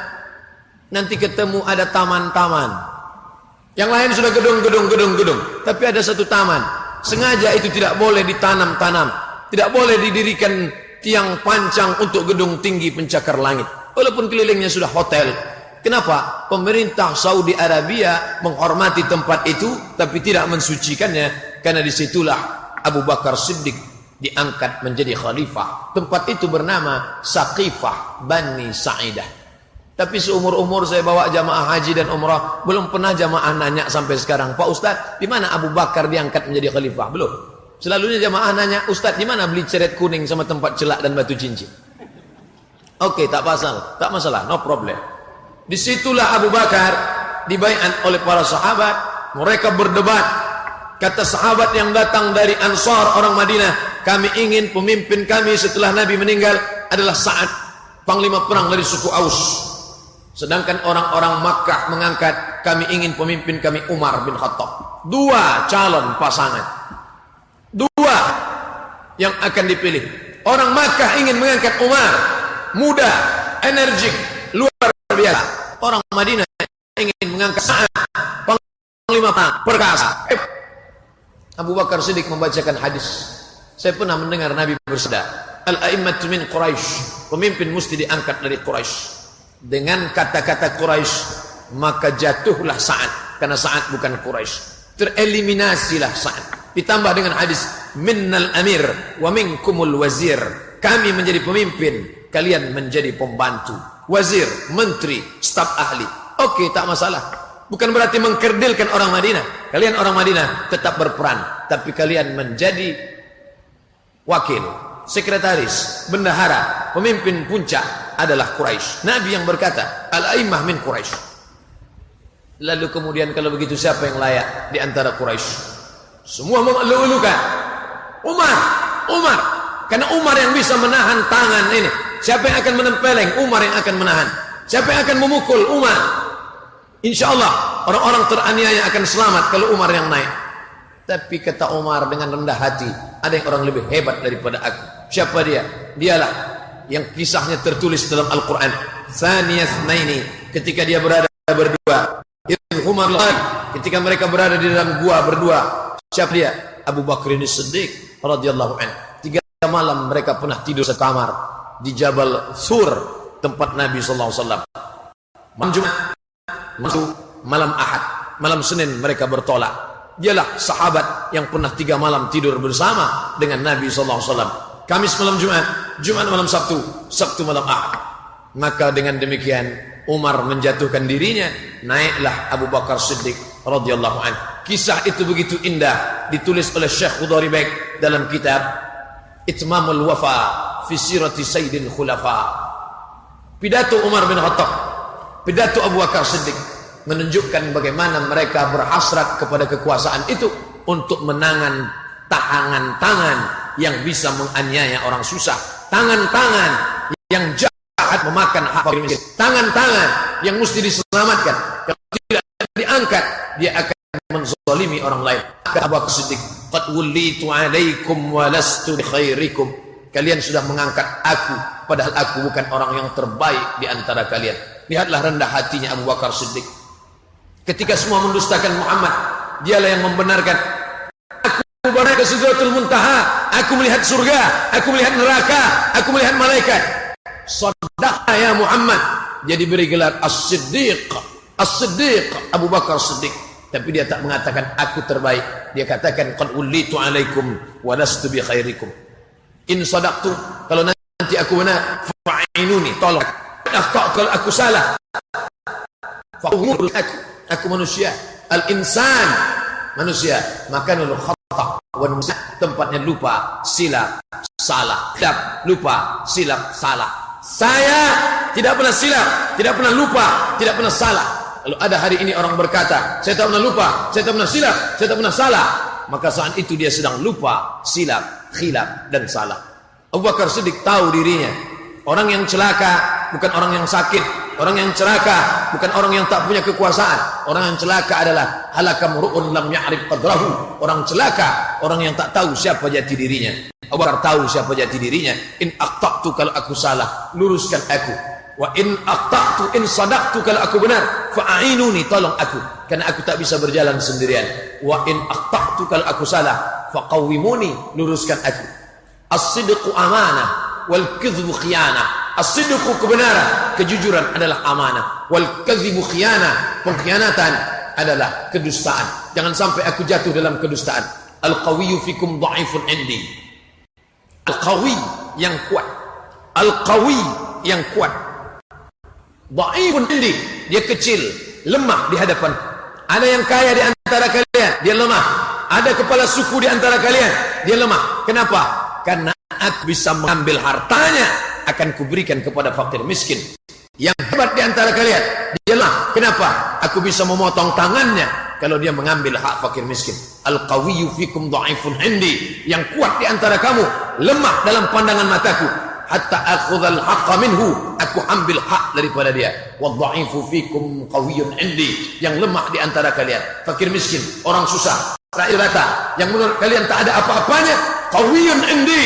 nanti ketemu ada taman-taman. Yang lain sudah gedung. Tapi ada satu taman. Sengaja itu tidak boleh ditanam-tanam. Tidak boleh didirikan tiang pancang untuk gedung tinggi pencakar langit. Walaupun kelilingnya sudah hotel. Kenapa? Pemerintah Saudi Arabia menghormati tempat itu, tapi tidak mensucikannya. Karena disitulah Abu Bakar Siddiq diangkat menjadi khalifah. Tempat itu bernama Saqifah Bani Sa'idah. Tapi seumur-umur saya bawa jamaah haji dan umrah, belum pernah jamaah nanya sampai sekarang, "Pak Ustadz, di mana Abu Bakar diangkat menjadi khalifah?" Belum. Selalunya jamaah nanya, "Ustadz, di mana beli ceret kuning sama tempat celak dan batu cincin?" Oke, tak masalah, no problem. Disitulah Abu Bakar dibaiat oleh para sahabat, mereka berdebat. Kata sahabat yang datang dari Ansar orang Madinah, "Kami ingin pemimpin kami setelah Nabi meninggal adalah Sa'ad, panglima perang dari suku Aus." Sedangkan orang-orang Makkah mengangkat, "Kami ingin pemimpin kami Umar bin Khattab." Dua calon pasangan, dua yang akan dipilih. Orang Makkah ingin mengangkat Umar, muda, energik, luar biasa. Orang Madinah ingin mengangkat Sa'ad, panglima perang, perkasa. Abu Bakar Siddiq membacakan hadis. Saya pernah mendengar Nabi bersabda, "Al-a'immatu min Quraisy." Pemimpin mesti diangkat dari Quraisy. Dengan kata-kata Quraisy, maka jatuhlah Sa'ad, karena Sa'ad bukan Quraisy. Tereliminasilah Sa'ad. Ditambah dengan hadis, "Minnal amir wa minkumul wazir." Kami menjadi pemimpin, kalian menjadi pembantu. Wazir, menteri, staf ahli. Oke, tak masalah. Bukan berarti mengkerdilkan orang Madinah. Kalian orang Madinah tetap berperan, tapi kalian menjadi wakil, sekretaris, bendahara, pemimpin puncak adalah Quraisy. Nabi yang berkata, "Al-a'immah min Quraisy." Lalu kemudian kalau begitu siapa yang layak di antara Quraisy? Semua mengeluh-elukan Umar. Karena Umar yang bisa menahan tangan ini. Siapa yang akan menempeleng? Umar yang akan menahan. Siapa yang akan memukul? Umar. Insyaallah orang-orang teraniaya akan selamat kalau Umar yang naik. Tapi kata Umar dengan rendah hati, ada yang orang lebih hebat daripada aku. Siapa dia? Dialah yang kisahnya tertulis dalam Al-Quran. Tsaniyasnaini, ketika dia berada berdua. Ketika mereka berada di dalam gua berdua. Siapa dia? Abu Bakar As-Siddiq radhiyallahu anhu. 3 malam mereka pernah tidur sekamar di Jabal Sur, tempat Nabi sallallahu alaihi wasallam. Malam Jumat, malam Ahad, malam Senin mereka bertolak. Dialah sahabat yang pernah 3 malam tidur bersama dengan Nabi sallallahu alaihi wasallam. Kamis malam Jumat, Jumat malam Sabtu, Sabtu malam Ahad. Maka dengan demikian Umar menjatuhkan dirinya, naiklah Abu Bakar Siddiq radhiyallahu anhu. Kisah itu begitu indah, ditulis oleh Syekh Khudari Bek dalam kitab Itmamul Wafa fi Sirati Sayyidil Khulafa. Pidato Umar bin Khattab, pidato Abu Bakar Siddiq menunjukkan bagaimana mereka berhasrat kepada kekuasaan itu untuk menangan tangan-tangan yang bisa menganiaya orang susah, tangan-tangan yang jahat memakan hak fakir miskin, tangan-tangan yang mesti diselamatkan. Kalau tidak diangkat, dia akan menzalimi orang lain. Kata Abu Bakar Siddiq, "Qad wullitu 'alaikum wa lastu bi khairikum." Kalian sudah mengangkat aku, padahal aku bukan orang yang terbaik di antara kalian. Lihatlah rendah hatinya Abu Bakar Siddiq. Ketika semua mendustakan Muhammad, dialah yang membenarkan. Aku berada ke Sidratul Muntaha, aku melihat surga, aku melihat neraka, aku melihat malaikat. Shadaqta ya Muhammad. Dia diberi gelar As-Siddiq. As-Siddiq, Abu Bakar Siddiq. Tapi dia tak mengatakan aku terbaik. Dia katakan qad ullitu alaikum wa lastu bi khairikum. In sadaqtu, kalau nanti aku benar, fa'inuni, tolong. Kalau aku salah, fa'umur aku manusia. Al-insan, manusia. Makanul khata' wan tempatnya lupa, silap, salah. Silap, lupa, silap, salah. Saya tidak pernah silap, tidak pernah lupa, tidak pernah salah. Kalau ada hari ini orang berkata, saya tak pernah lupa, saya tak pernah silap, saya tak pernah salah, maka saat itu dia sedang lupa, silap, khilaf, dan salah. Abu Bakar Siddiq tahu dirinya. Orang yang celaka bukan orang yang sakit. Orang yang celaka bukan orang yang tak punya kekuasaan. Orang yang celaka adalah halakam ru'un lam ya'rif qadrahu. Orang celaka, orang yang tak tahu siapa jati dirinya. Abu Bakar tahu siapa jati dirinya. In aqta'tu, kalau aku salah, luruskan aku. Wa in aqta'tu in sadaqtu, kalau aku benar, fa'inuni, tolong aku, karena aku tak bisa berjalan sendirian. Wa in aqta'tu, kalau aku salah, faqawwimuni, luruskan aku. As-sidqu amanah wal kadhibu khiyanah. As-sidqu kebenaran, kejujuran adalah amanah. Wal kadhibu khiyanah, pengkhianatan adalah kedustaan. Jangan sampai aku jatuh dalam kedustaan. Al-qawiyyu fikum dha'ifun indi. Al-qawi yang kuat. Al-qawi yang kuat. Dha'ifun indi, dia kecil, lemah di hadapan. Ada yang kaya di antara kalian, dia lemah. Ada kepala suku di antara kalian, dia lemah. Kenapa? Karena aku bisa mengambil hartanya, akan kuberikan kepada fakir miskin. Yang hebat di antara kalian, dia lemah. Kenapa? Aku bisa memotong tangannya kalau dia mengambil hak fakir miskin. Al-qawiyyu fikum dha'ifun indi, yang kuat di antara kamu lemah dalam pandangan mataku. Hatta akhudhal haqqa minhu, aku ambil hak daripada dia. Wadha'ifu fikum qawiyyun indi, yang lemah di antara kalian, fakir miskin, orang susah, rakyat rata, yang menurut kalian tak ada apa-apanya, qawiyyun indi,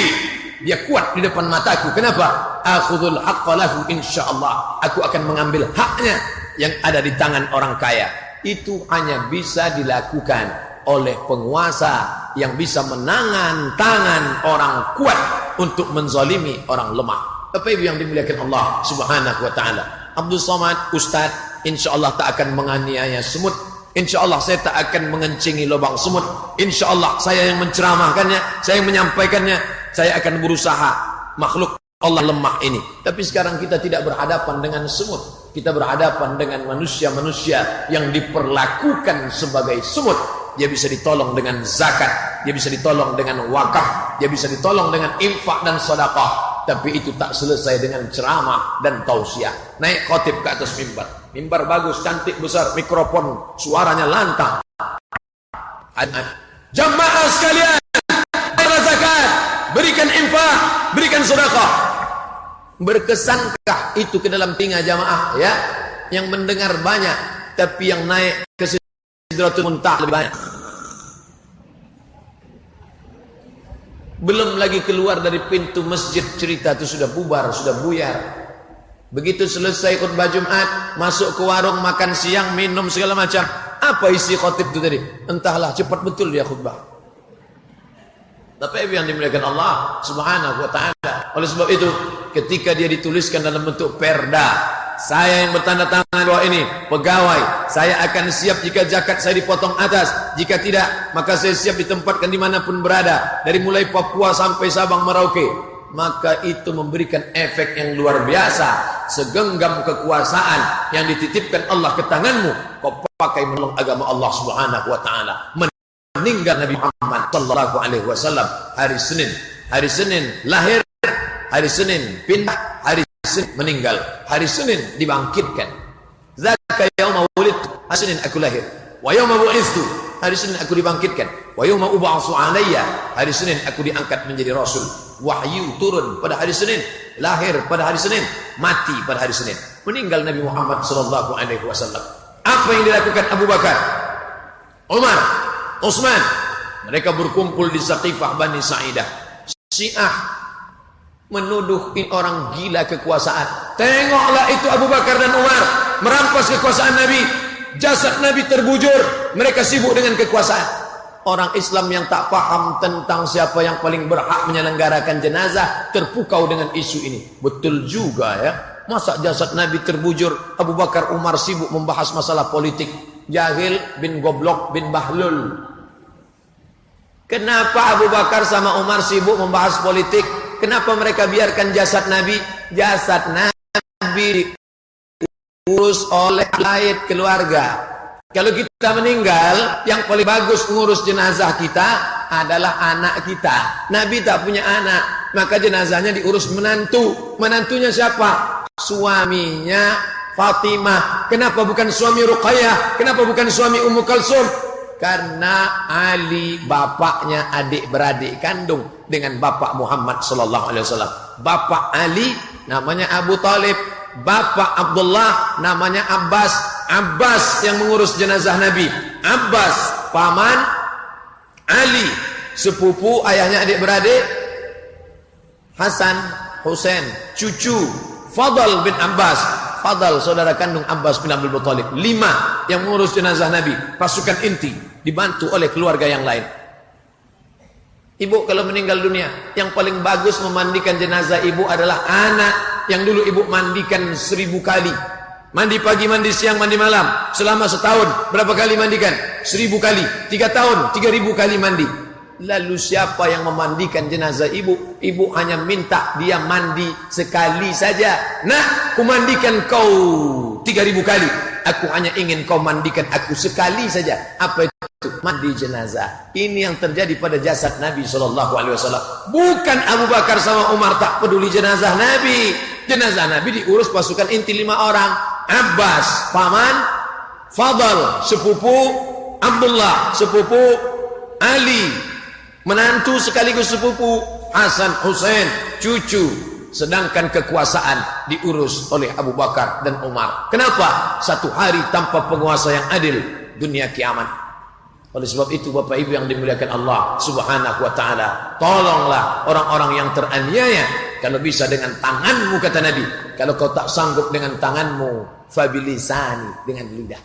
dia kuat di depan mataku. Kenapa? Akhudhul haqqa lahu insyaallah, aku akan mengambil haknya yang ada di tangan orang kaya. Itu hanya bisa dilakukan oleh penguasa yang bisa menangan tangan orang kuat untuk menzalimi orang lemah. Bapak Ibu yang dimuliakan Allah Subhanahu wa taala. Abdul Somad Ustaz insyaallah tak akan menganiaya semut. Insyaallah saya tak akan mengencingi lubang semut. Insyaallah saya yang menceramahkannya, saya yang menyampaikannya. Saya akan berusaha. Makhluk Allah lemah ini. Tapi sekarang kita tidak berhadapan dengan semut. Kita berhadapan dengan manusia-manusia yang diperlakukan sebagai semut. Dia bisa ditolong dengan zakat, dia bisa ditolong dengan wakaf, dia bisa ditolong dengan infak dan sedekah. Tapi itu tak selesai dengan ceramah dan tausiah. Naik khotib ke atas mimbar. Mimbar bagus, cantik, besar, mikrofon, suaranya lantang. Jamaah sekalian, bayar zakat, berikan infak, berikan sedekah. Berkesankah itu ke dalam telinga jamaah ya? Yang mendengar banyak, tapi yang naik ke Sidratul Muntaha lebih banyak. Belum lagi keluar dari pintu masjid, cerita itu sudah bubar, sudah buyar. Begitu selesai khutbah Jumat, masuk ke warung, makan siang, minum segala macam. Apa isi khotib itu tadi? Entahlah, cepat betul dia khutbah. Tapi yang dimuliakan Allah Subhanahu wa taala. Oleh sebab itu, ketika dia dituliskan dalam bentuk perda, saya yang bertanda tangan bahwa ini pegawai, saya akan siap jika zakat saya dipotong atas. Jika tidak, maka saya siap ditempatkan dimanapun berada, dari mulai Papua sampai Sabang Merauke. Maka itu memberikan efek yang luar biasa. Segenggam kekuasaan yang dititipkan Allah ke tanganmu, kau pakai menolong agama Allah Subhanahu wa taala. Meninggal Nabi Muhammad sallallahu alaihi wasallam hari Senin. Hari Senin lahir, hari Senin pindah, hari Senin meninggal, hari Senin dibangkitkan. Zaka yauma wulidtu, hari Senin aku lahir. Wa yauma bu'itsu, hari Senin aku dibangkitkan. Wa yauma ub'atsu 'alayya, hari Senin aku diangkat menjadi rasul. Wahyu turun pada hari Senin, lahir pada hari Senin, mati pada hari Senin. Meninggal Nabi Muhammad sallallahu alaihi wasallam. Apa yang dilakukan Abu Bakar, Umar, Utsman? Mereka berkumpul di Saqifah Bani Sa'idah. Syiah menuduh orang gila kekuasaan. Tengoklah itu Abu Bakar dan Umar merampas kekuasaan Nabi. jasad Nabi terbujur, mereka sibuk dengan kekuasaan. Orang Islam yang tak paham tentang siapa yang paling berhak menyelenggarakan jenazah terpukau dengan isu ini. Betul juga ya, masa jasad Nabi terbujur, Abu Bakar Umar sibuk membahas masalah politik. Jahil bin goblok bin bahlul. Kenapa Abu Bakar sama Umar sibuk membahas politik? Kenapa mereka biarkan jasad Nabi? Jasad Nabi diurus oleh lain keluarga. Kalau kita meninggal, yang paling bagus mengurus jenazah kita adalah anak kita. Nabi tak punya anak, maka jenazahnya diurus menantu. Menantunya siapa? Suaminya Fatimah. Kenapa bukan suami Ruqayyah? Kenapa bukan suami Ummu Kalsum? Karena Ali bapaknya adik beradik kandung dengan bapak Muhammad sallallahu alaihi wasallam. Bapak Ali namanya Abu Talib, bapak Abdullah namanya Abbas. Abbas yang mengurus jenazah Nabi. Abbas paman Ali, sepupu ayahnya adik beradik. Hasan, Husain, cucu Fadl bin Abbas. Fadl saudara kandung Abbas bin Abdul Muthalib. 5 yang mengurus jenazah Nabi, pasukan inti, dibantu oleh keluarga yang lain. Ibu kalau meninggal dunia, yang paling bagus memandikan jenazah ibu adalah anak yang dulu ibu mandikan 1000 kali. Mandi pagi, mandi siang, mandi malam. Selama setahun berapa kali mandikan? 1000 kali. 3 tahun 3000 kali mandi. Lalu siapa yang memandikan jenazah ibu? Ibu hanya minta dia mandi sekali saja. Nah, ku mandikan kau 3000 kali. Aku hanya ingin kau mandikan aku sekali saja. Apa itu? Mandi jenazah. Ini yang terjadi pada jasad Nabi SAW. Bukan Abu Bakar sama Umar tak peduli jenazah Nabi. Jenazah Nabi diurus pasukan inti 5 orang. Abbas paman, Fadl sepupu, Abdullah sepupu, Ali menantu sekaligus sepupu, Hasan, Husain cucu. Sedangkan kekuasaan diurus oleh Abu Bakar dan Umar. Kenapa? Satu hari tanpa penguasa yang adil, dunia kiamat. Oleh sebab itu Bapak Ibu yang dimuliakan Allah Subhanahu wa taala, tolonglah orang-orang yang teraniaya. Kalau bisa dengan tanganmu, kata Nabi. Kalau kau tak sanggup dengan tanganmu, fabilisani, dengan lidah.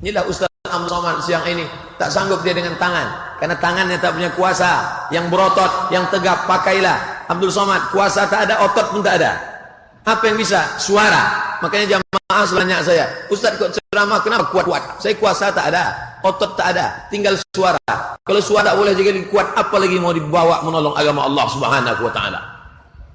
Inilah Ustaz Abdul Somad siang ini tak sanggup dia dengan tangan, karena tangannya tak punya kuasa. Yang berotot, yang tegap, pakailah. Abdul Somad, kuasa tak ada, otot pun tak ada. Apa yang bisa? Suara. Makanya jamaah selanjutnya saya, Ustaz kok ceramah kenapa kuat-kuat? Saya kuasa tak ada, otot tak ada, tinggal suara. Kalau suara tak boleh jadi kuat, apalagi mau dibawa menolong agama Allah Subhanahu wa taala.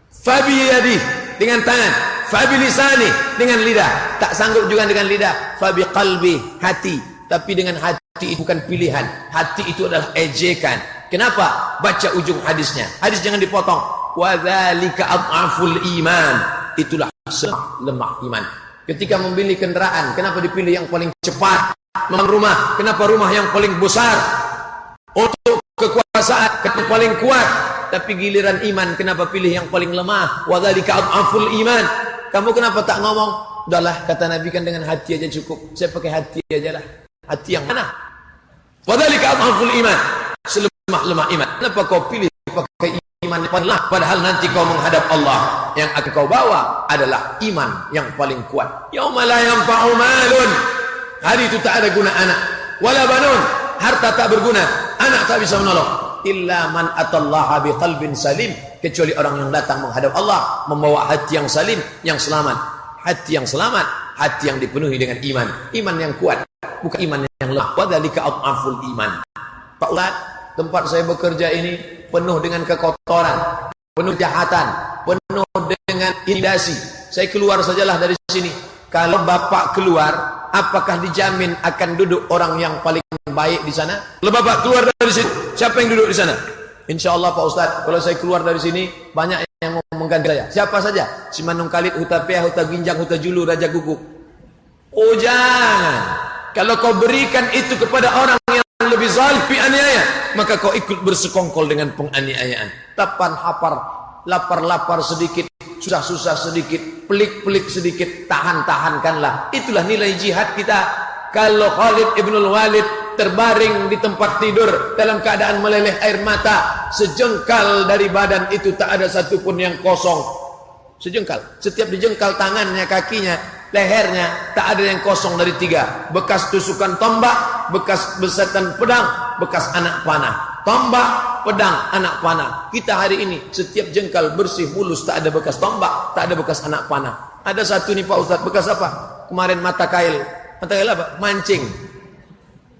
Fabi yadi, dengan tangan. Fabi lisani, dengan lidah. Tak sanggup juga dengan lidah. Fabi qalbi, hati. Tapi dengan hati itu bukan pilihan. Hati itu adalah ejekan. Kenapa? Baca ujung hadisnya. Hadis jangan dipotong. Wa dzalika adhaful iman. Itulah lemah iman. Ketika memilih kendaraan, kenapa dipilih yang paling cepat? Memang rumah, kenapa rumah yang paling besar? Untuk kekuasaan yang paling kuat. Tapi giliran iman, kenapa pilih yang paling lemah? Wa dzalika adhaful iman. Kamu kenapa tak ngomong? Udahlah, kata Nabi kan dengan hati aja cukup. Saya pakai hati aja lah. Hati yang mana? Wa dzalika adhaful iman. Selemah-lemah iman. Kenapa kau pilih pakai iman yang paling lemah? Padahal nanti kau menghadap Allah, yang akan kau bawa adalah iman yang paling kuat. Yauma la yanfa'u malun. Hari itu tak ada guna anak. Wala banun. Harta tak berguna. Anak tak bisa menolong. Illa man atallaha biqalbin salim. Kecuali orang yang datang menghadap Allah, membawa hati yang salim, yang selamat. Hati yang selamat, hati yang dipenuhi dengan iman. Iman yang kuat, bukan iman yang lemah. Wa dzalika adhaful iman. Pak Ustaz, tempat saya bekerja ini penuh dengan kekotoran, penuh kejahatan, penuh dengan intimidasi. Saya keluar sajalah dari sini. Kalau Bapak keluar, apakah dijamin akan duduk orang yang paling baik di sana? Kalau Bapak keluar dari sini, siapa yang duduk di sana? Insya Allah Pak Ustaz, kalau saya keluar dari sini, banyak yang mau mengganti saya. Siapa saja? Si Manung Kalit, Huta Pea, Huta Ginjang, Huta Julu, Raja Guguk. Oh jangan. Kalau kau berikan itu kepada orang yang lebih zalim, aniaya, maka kau ikut bersekongkol dengan penganiayaan. Tapan hapar, lapar-lapar sedikit, susah-susah sedikit, pelik-pelik sedikit, tahan-tahankanlah. Itulah nilai jihad kita. Kalau Khalid ibnul Walid terbaring di tempat tidur dalam keadaan meleleh air mata, sejengkal dari badan itu tak ada satupun yang kosong. Sejengkal. Setiap dijengkal tangannya, kakinya, lehernya tak ada yang kosong dari 3. Bekas tusukan tombak, bekas besetan pedang, bekas anak panah. Tombak, pedang, anak panah. Kita hari ini setiap jengkal bersih, mulus, tak ada bekas tombak, tak ada bekas anak panah. Ada satu nih Pak Ustadz, bekas apa? Kemarin mata kail. Mata kail apa? Mancing.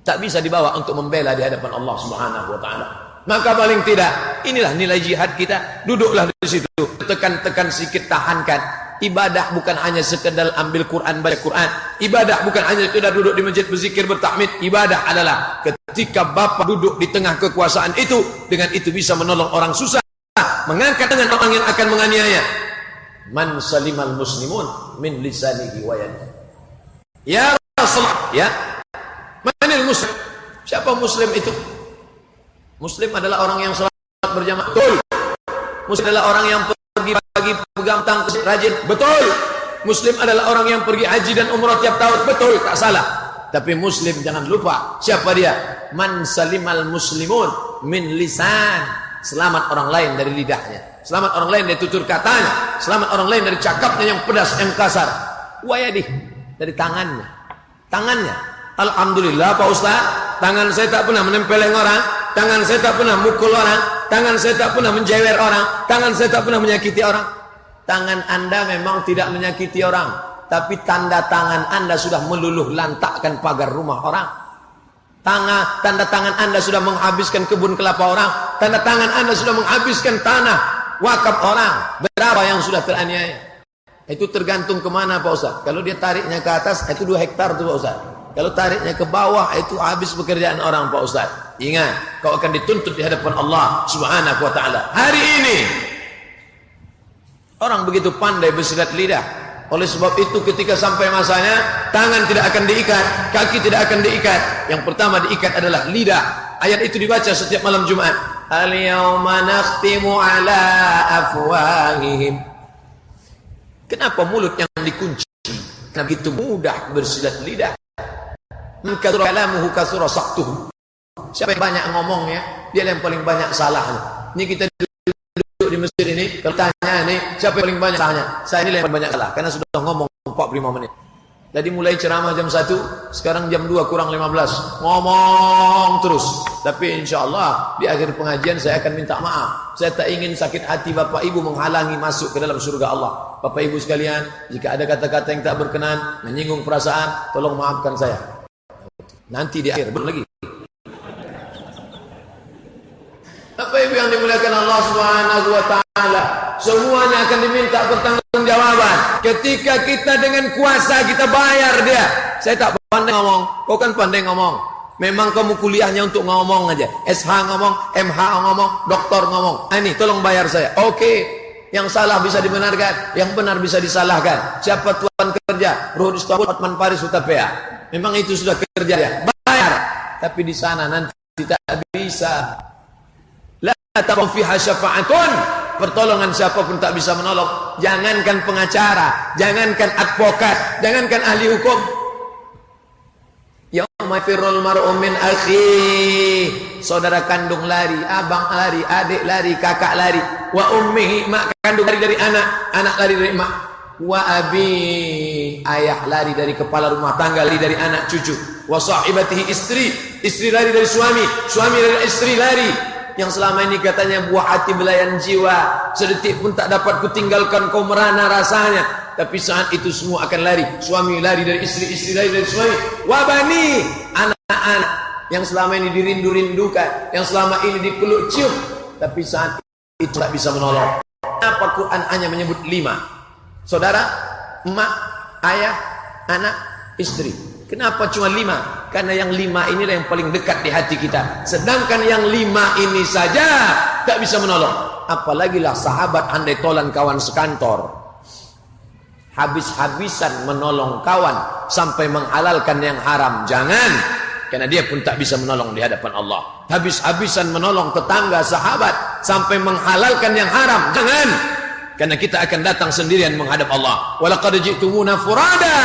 Tak bisa dibawa untuk membela di hadapan Allah Subhanahu wa taala. Maka paling tidak, inilah nilai jihad kita. Duduklah di situ, tekan-tekan sikit, tahankan. Ibadah bukan hanya sekedar ambil Quran, baca Quran. Ibadah bukan hanya sekedar duduk di masjid berzikir, bertakmid. Ibadah adalah ketika Bapak duduk di tengah kekuasaan itu, dengan itu bisa menolong orang susah, mengangkat dengan orang yang akan menganiaya. Man salimal muslimun min lisanihi wa yadihi. Ya Rasulullah, ya. Manil muslim? Siapa muslim itu? Muslim adalah orang yang salat berjamaah. Betul. Muslim adalah orang yang pergi pagi pegang tangkus rajin. Betul. Muslim adalah orang yang pergi haji dan umrah tiap tahun. Betul, tak salah. Tapi muslim jangan lupa siapa dia? Man salimal muslimun min lisan. Selamat orang lain dari lidahnya. Selamat orang lain dari tutur katanya. Selamat orang lain dari cakapnya yang pedas, yang kasar. Wayadih, dari tangannya. Tangannya. Alhamdulillah Pak Ustaz, tangan saya tak pernah menempeleng orang, tangan saya tak pernah mukul orang, tangan saya tak pernah menjewer orang, tangan saya tak pernah menyakiti orang. Tangan Anda memang tidak menyakiti orang, tapi tanda tangan Anda sudah meluluh lantakkan pagar rumah orang. Tanda tangan Anda sudah menghabiskan kebun kelapa orang. Tanda tangan Anda sudah menghabiskan tanah wakaf orang. Berapa yang sudah teraniaya? Itu tergantung kemana Pak Ustaz. Kalau dia tariknya ke atas, itu 2 hektar tuh Pak Ustaz. Kalau tariknya ke bawah, itu habis pekerjaan orang Pak Ustaz. Ingat, kau akan dituntut di hadapan Allah Subhanahu wa ta'ala. Hari ini orang begitu pandai bersilat lidah. Oleh sebab itu ketika sampai masanya, tangan tidak akan diikat, kaki tidak akan diikat. Yang pertama diikat adalah lidah. Ayat itu dibaca setiap malam Jumat. Al-yawma nakhtimu ala afwahihim. Kenapa mulut yang dikunci? Karena begitu mudah bersilat lidah. Kasura kalamuhu kasura saktuhu. Siapa yang banyak ngomongnya, dia yang paling banyak salahnya. Ini kita duduk di masjid ini, kalau tanya ini, siapa yang paling banyak salahnya? Saya ini yang paling banyak salah, karena sudah ngomong 45 menit. Jadi mulai ceramah jam 1, sekarang jam 2 kurang 15. Ngomong terus. Tapi insya Allah di akhir pengajian saya akan minta maaf. Saya tak ingin sakit hati Bapak Ibu menghalangi masuk ke dalam surga Allah. Bapak Ibu sekalian, jika ada kata-kata yang tak berkenan, menyinggung perasaan, tolong maafkan saya. Nanti di akhir lagi. Apa Ibu yang dimuliakan Allah Subhanahu wa taala, semuanya akan diminta pertanggungjawaban. Ketika kita dengan kuasa kita bayar dia. Saya tak pandai ngomong, kau kan pandai ngomong. Memang kamu kuliahnya untuk ngomong aja. SH ngomong, MH ngomong, doktor ngomong. Ini tolong bayar saya. Oke. Yang salah bisa dibenarkan, yang benar bisa disalahkan. Siapa tuan kerja? Ruhul Istanbul Otman Paris Utapea. Memang itu sudah kerja ya. Bayar. Tapi di sana nanti tak bisa. La taqum fiha syafa'atun. Pertolongan siapapun tak bisa menolong. Jangankan pengacara, jangankan advokat, jangankan ahli hukum. Yauma firrul mar'u min akhi. Saudara kandung lari, abang lari, adik lari, kakak lari. Wa ummihi, mak kandung lari dari anak, anak lari dari mak. Wa abi, ayah lari dari kepala rumah tangga, lari dari anak cucu. Wa sahibatihi, istri, istri lari dari suami, suami dari istri lari. Yang selama ini katanya buah hati belayan jiwa, sedetik pun tak dapat kutinggalkan, kau merana rasanya. Tapi saat itu semua akan lari. Suami lari dari istri, istri lari dari suami. Wa bani, anak-anak yang selama ini dirindu-rindukan, yang selama ini dipeluk cium, tapi saat itu tak bisa menolong. Kenapa Quran hanya menyebut 5? Saudara, emak, ayah, anak, istri. Kenapa cuma 5? Karena yang 5 inilah yang paling dekat di hati kita. Sedangkan yang 5 ini saja tak bisa menolong. Apalagilah sahabat andai tolan kawan sekantor. Habis-habisan menolong kawan sampai menghalalkan yang haram. Jangan. Karena dia pun tak bisa menolong di hadapan Allah. Habis-habisan menolong tetangga sahabat sampai menghalalkan yang haram. Jangan. Karena kita akan datang sendirian menghadap Allah. Walaqad ji'tumuna furada.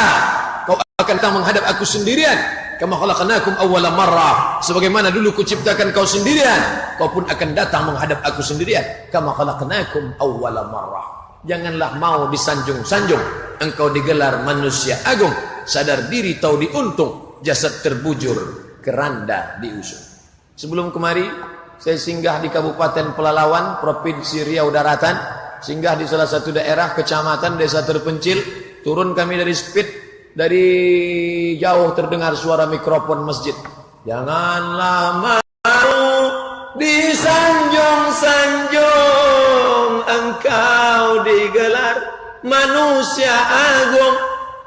Kau akan datang menghadap aku sendirian. Kama khalaqnakum awwala marrah. Sebagaimana dulu kuciptakan kau sendirian, kau pun akan datang menghadap aku sendirian. Kama khalaqnakum awwala marrah. Janganlah mau disanjung-sanjung, engkau digelar manusia agung. Sadar diri tahu diuntung, jasad terbujur, keranda diusung. Sebelum kemari, saya singgah di Kabupaten Pelalawan, Provinsi Riau Daratan. Singgah di salah satu daerah, kecamatan, desa terpencil. Turun kami dari speed, dari jauh terdengar suara mikrofon masjid. Janganlah mau disanjung-sanjung, engkau digelar manusia agung.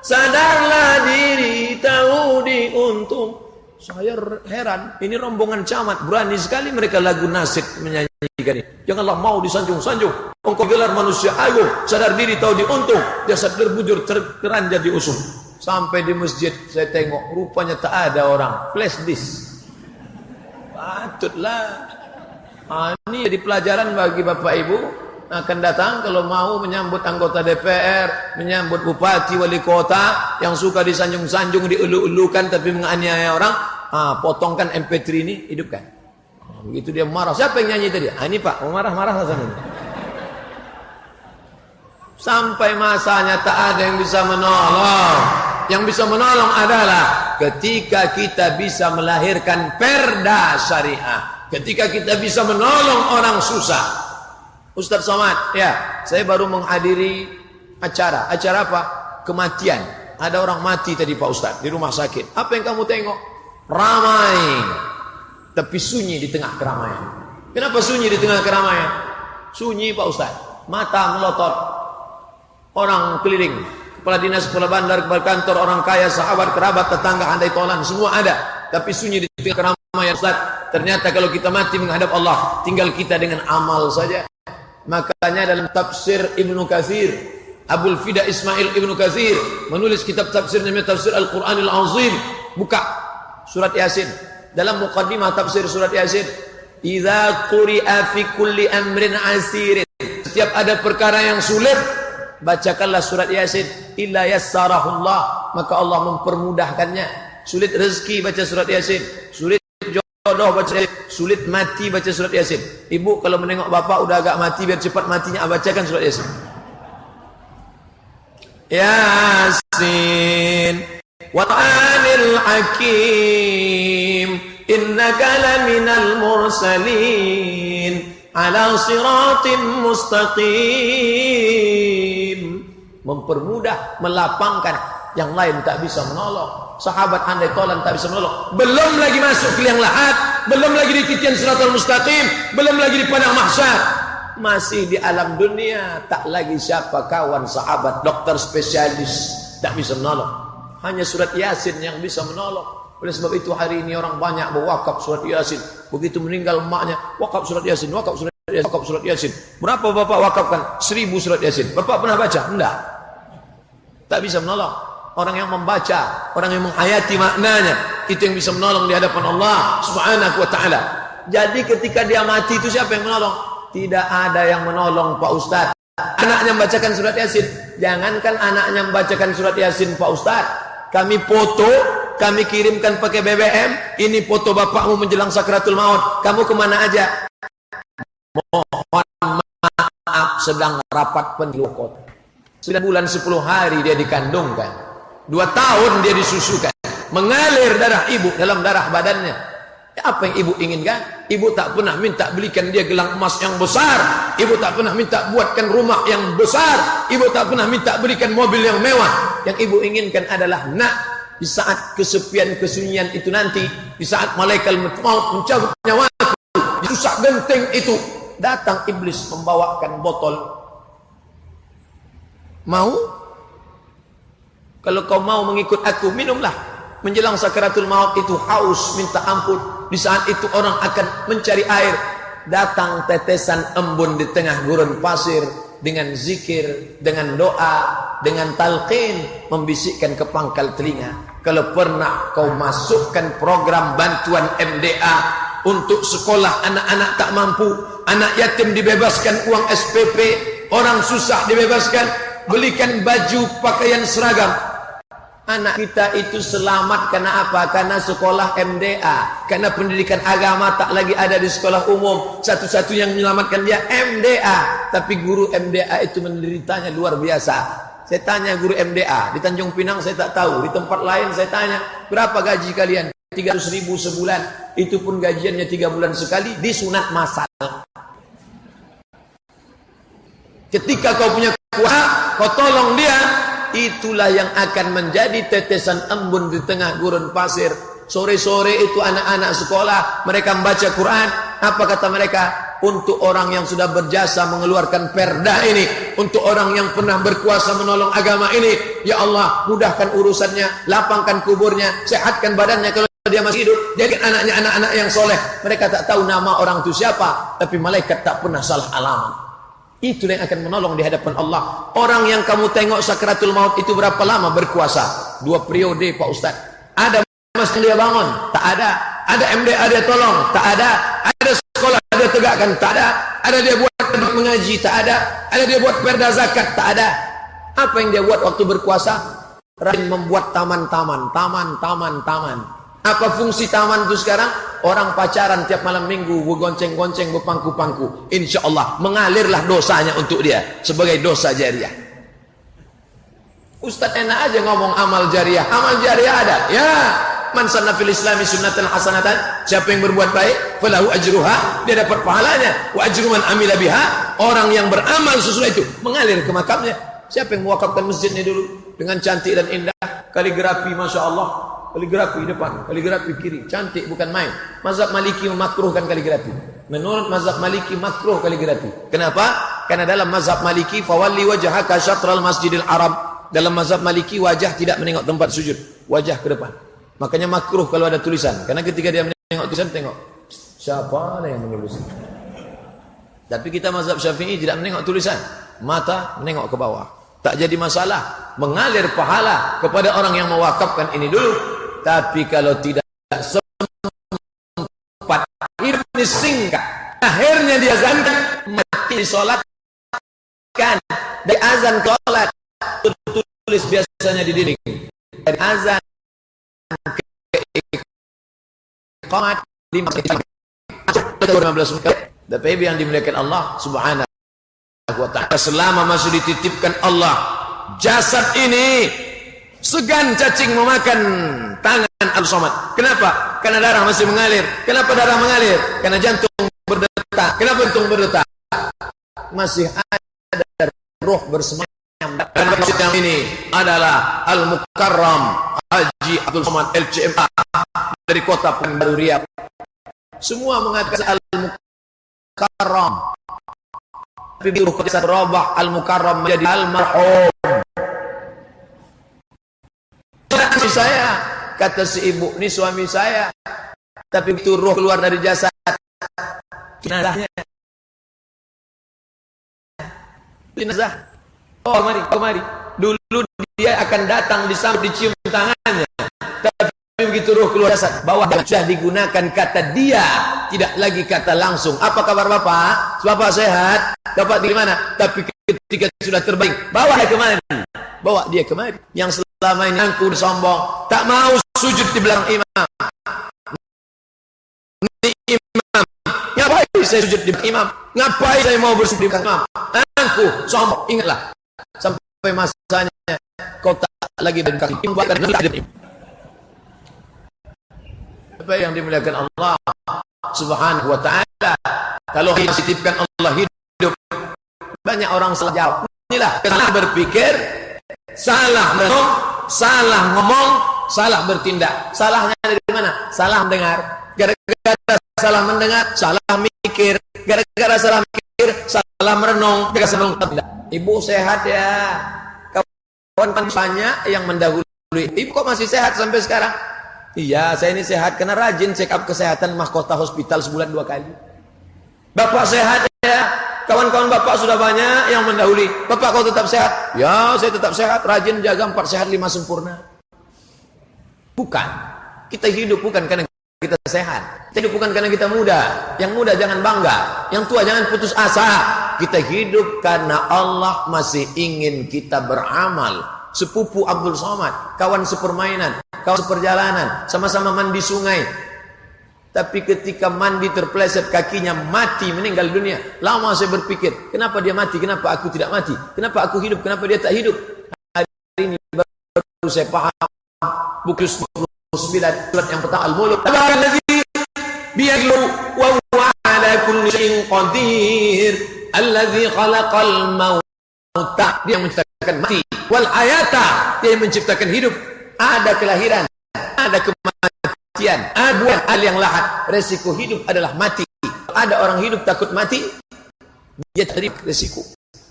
Sadarlah diri tahu diuntung. Saya heran, ini rombongan camat, berani sekali mereka lagu nasyid menyanyikan ini. Janganlah mau disanjung-sanjung, engkau gelar manusia agung. Sadar diri tahu diuntung, jasad terbujur terkeranjat diusung. Sampai di masjid saya tengok, rupanya tak ada orang. Flash disk. Patutlah. Ini jadi pelajaran bagi bapak ibu akan datang kalau mau menyambut anggota DPR, menyambut bupati, wali kota yang suka disanjung-sanjung, dielu-elukan tapi menganiaya orang. Potongkan MP3 ini, hidupkan. Begitu dia marah, siapa yang nyanyi tadi? Ini pak, mau marah-marah sana. Sampai masanya tak ada yang bisa menolong. Yang bisa menolong adalah ketika kita bisa melahirkan perda syariah, ketika kita bisa menolong orang susah. Ustaz Somad, ya, saya baru menghadiri acara apa? Kematian. Ada orang mati tadi Pak Ustaz di rumah sakit. Apa yang kamu tengok? Ramai, tapi sunyi di tengah keramaian. Kenapa sunyi di tengah keramaian? Sunyi Pak Ustaz, mata melotot, orang keliling, kepala dinas, kepala bandar, kepala kantor, orang kaya, sahabat, kerabat, tetangga, handai tolan, semua ada. Tapi sunyi di tengah keramaian Ustaz. Ternyata kalau kita mati menghadap Allah, tinggal kita dengan amal saja. Makanya dalam tafsir Ibnu Katsir, Abul Fida Ismail Ibnu Katsir menulis kitab tafsir namanya Tafsir Al-Quranil Azim. Buka surat Yasin. Dalam muqaddimah tafsir surat Yasin, idza quri'a fi kulli amrin asirin. Setiap ada perkara yang sulit, bacakanlah surat Yasin. Illa yassarahullah, maka Allah mempermudahkannya. Sulit rezeki, baca surat Yasin. Sulit jodoh, baca Yasin. Sulit mati, baca surat Yasin. Ibu kalau menengok bapak udah agak mati, biar cepat matinya, bacakan surat Yasin. Yasin wa Qur'anil Hakim, innaka laminal mursalin ala siratim mustaqim. Mempermudah, melapangkan, yang lain tak bisa menolong. Sahabat handai tolan tak bisa menolong. Belum lagi masuk ke liang lahat, belum lagi di titian siratal mustaqim, belum lagi di padang mahsyar. Masih di alam dunia, tak lagi siapa kawan, sahabat, dokter spesialis, tak bisa menolong. Hanya surat Yasin yang bisa menolong. Oleh sebab itu hari ini orang banyak berwakaf surat Yasin. Begitu meninggal emaknya, wakaf surat Yasin, wakaf surat Yasin, wakaf surat Yasin. Berapa bapak wakafkan? 1000 surat Yasin. Bapak pernah baca? Enggak. Tak bisa menolong. Orang yang membaca, orang yang menghayati maknanya, itu yang bisa menolong di hadapan Allah Subhanahu wa ta'ala. Jadi ketika dia mati itu siapa yang menolong? Tidak ada yang menolong Pak Ustadz. Anaknya membacakan surat Yasin. Jangankan anaknya membacakan surat Yasin Pak Ustadz, kami foto, kami kirimkan pakai BBM. Ini foto bapakmu menjelang sakratul maut. Kamu kemana aja? Mohon maaf, sedang rapat penduduk kota. 9 bulan 10 hari dia dikandungkan. 2 tahun dia disusukan. Mengalir darah ibu dalam darah badannya. Apa yang ibu inginkan? Ibu tak pernah minta belikan dia gelang emas yang besar. Ibu tak pernah minta buatkan rumah yang besar. Ibu tak pernah minta belikan mobil yang mewah. Yang ibu inginkan adalah, nak, di saat kesepian kesunyian itu nanti, di saat malaikat maut mencabut nyawaku, di susah genteng itu, datang iblis membawakan botol. Mau? Kalau kau mau mengikut aku, minumlah. Menjelang sakaratul maut itu haus, minta ampun. Di saat itu orang akan mencari air. Datang tetesan embun di tengah gurun pasir, dengan zikir, dengan doa, dengan talqin, membisikkan ke pangkal telinga. Kalau pernah kau masukkan program bantuan MDA untuk sekolah anak-anak tak mampu, anak yatim dibebaskan uang SPP, orang susah dibebaskan, belikan baju pakaian seragam. Anak kita itu selamat karena apa? Karena sekolah MDA, karena pendidikan agama tak lagi ada di sekolah umum. Satu-satu yang menyelamatkan dia MDA. Tapi guru MDA itu menderitanya luar biasa. Saya tanya guru MDA di Tanjung Pinang, saya tak tahu. Di tempat lain saya tanya, berapa gaji kalian? 300.000 sebulan. Itu pun gajiannya 3 bulan sekali, disunat masal. Ketika kau punya kuasa, kau tolong dia, itulah yang akan menjadi tetesan embun di tengah gurun pasir. Sore-sore itu anak-anak sekolah, mereka membaca Quran. Apa kata mereka? Untuk orang yang sudah berjasa mengeluarkan perda ini, untuk orang yang pernah berkuasa menolong agama ini, ya Allah, mudahkan urusannya, lapangkan kuburnya, sehatkan badannya kalau dia masih hidup, jadikan anaknya anak-anak yang soleh. Mereka tak tahu nama orang itu siapa, tapi malaikat tak pernah salah alamat. Itulah yang akan menolong di hadapan Allah. Orang yang kamu tengok sakratul maut itu berapa lama berkuasa? 2 periode Pak Ustaz. Ada masjid dia bangun? Tak ada. Ada MDA dia tolong? Tak ada. Ada sekolah dia tegakkan? Tak ada. Ada dia buat tempat mengaji? Tak ada. Ada dia buat perda zakat? Tak ada. Apa yang dia buat waktu berkuasa? Rajin membuat taman-taman. Apa fungsi taman itu sekarang? Orang pacaran tiap malam minggu, bergonceng-gonceng, berpangku-pangku. Insya Allah mengalirlah dosanya untuk dia sebagai dosa jariah. Ustaz enak aja ngomong amal jariah. Amal jariah ada. Ya, man sanna fil islami sunnatan hasanatan, siapa yang berbuat baik, falahu ajruha, dia dapat pahalanya. Wa ajru man amila biha, orang yang beramal sesuai itu mengalir ke makamnya. Siapa yang mewakafkan masjid ini dulu dengan cantik dan indah, kaligrafi masya Allah. Kaligrafi depan, kaligrafi kiri, cantik bukan main. Mazhab Maliki memakruhkan kaligrafi. Menurut mazhab Maliki makruh kaligrafi. Kenapa? Karena dalam mazhab Maliki fawalli wajhaka syatral masjidil haram. Dalam mazhab Maliki wajah tidak menengok tempat sujud, wajah ke depan. Makanya makruh kalau ada tulisan. Karena ketika dia menengok tulisan, tengok siapa yang menulis. Tapi kita mazhab Syafi'i tidak menengok tulisan, mata menengok ke bawah. Tak jadi masalah, mengalir pahala kepada orang yang mewakafkan ini dulu. Tapi kalau tidak sempat, ini singkat, akhirnya dia azankan, mati disolatkan. Dari azan ke solat tertulis biasanya di dinding. Dari azan ke iqamat 15 menit. Tapi yang dimuliakan Allah Subhanahu wa ta'ala, selama masih dititipkan Allah jasad ini, segan cacing memakan tangan Al-Somad. Kenapa? Karena darah masih mengalir. Kenapa darah mengalir? Karena jantung berdetak. Kenapa jantung berdetak? Masih ada roh bersemayam. Dan masjid yang ini adalah Al-Mukarram Haji Abdul Somad LCMA dari kota Pekanbaru Riau. Semua mengatakan Al-Mukarram. Tapi di kisah Rabah Al-Mukarram menjadi Al-Marhum. Saya, kata si ibu, ini suami saya. Tapi itu roh keluar dari jasad, jenazahnya. Jenazah. Oh, kemari. Dulu dia akan datang disambut, dicium tangannya. Tapi begitu roh keluar jasad, bawah sudah digunakan kata dia, tidak lagi kata langsung. Apa kabar Bapak? Bapak sehat? Bapak di mana? Tapi ketika sudah terbang, bawa dia kemari. Bawa dia kemari. Yang selama ini aku sombong, tak mau sujud di belakang imam. Ini imam, ngapain saya sujud di belakang imam? Ngapain saya mau bersujud di belakang imam? Aku sombong. Ingatlah, sampai masanya kau tak lagi berkaki. Apa yang dimuliakan Allah Subhanahu wa ta'ala, kalau dititipkan Allah hidup, banyak orang salah jawab. Inilah salah berpikir, salah merenung, salah ngomong, salah bertindak. Salahnya dari mana? Salah mendengar. Gara-gara salah mendengar, salah mikir. Gara-gara salah mikir, salah merenung, gara-gara salah bertindak. Ibu sehat ya. Kawan-kawan banyak yang mendahului. Ibu kok masih sehat sampai sekarang? Iya, saya ini sehat karena rajin check up kesehatan mahkota hospital sebulan 2 kali. Bapak sehat ya. Kawan-kawan Bapak sudah banyak yang mendahului. Bapak kau tetap sehat? Ya, saya tetap sehat. Rajin jaga 4 sehat 5 sempurna. Bukan. Kita hidup bukan karena kita sehat. Kita hidup bukan karena kita muda. Yang muda jangan bangga. Yang tua jangan putus asa. Kita hidup karena Allah masih ingin kita beramal. sepupu Abdul Somad, kawan sepermainan, kawan seperjalanan, sama-sama mandi sungai. Tapi ketika mandi terpeleset kakinya, mati, meninggal dunia. Lama saya berpikir, kenapa dia mati, kenapa aku tidak mati, kenapa aku hidup, kenapa dia tak hidup. Hari ini baru saya paham. Buku 29 surat yang pertama Al-Mulk. Alladzi biyadihi wa huwa ala kulli syai'in qadir. Alladzi khalaqal mauta, dia menciptakan mati, wal hayata, dia menciptakan hidup. Ada kelahiran, ada kematian, ada hal yang lahat. Resiko hidup adalah mati. Ada orang hidup takut mati, dia terima resiko.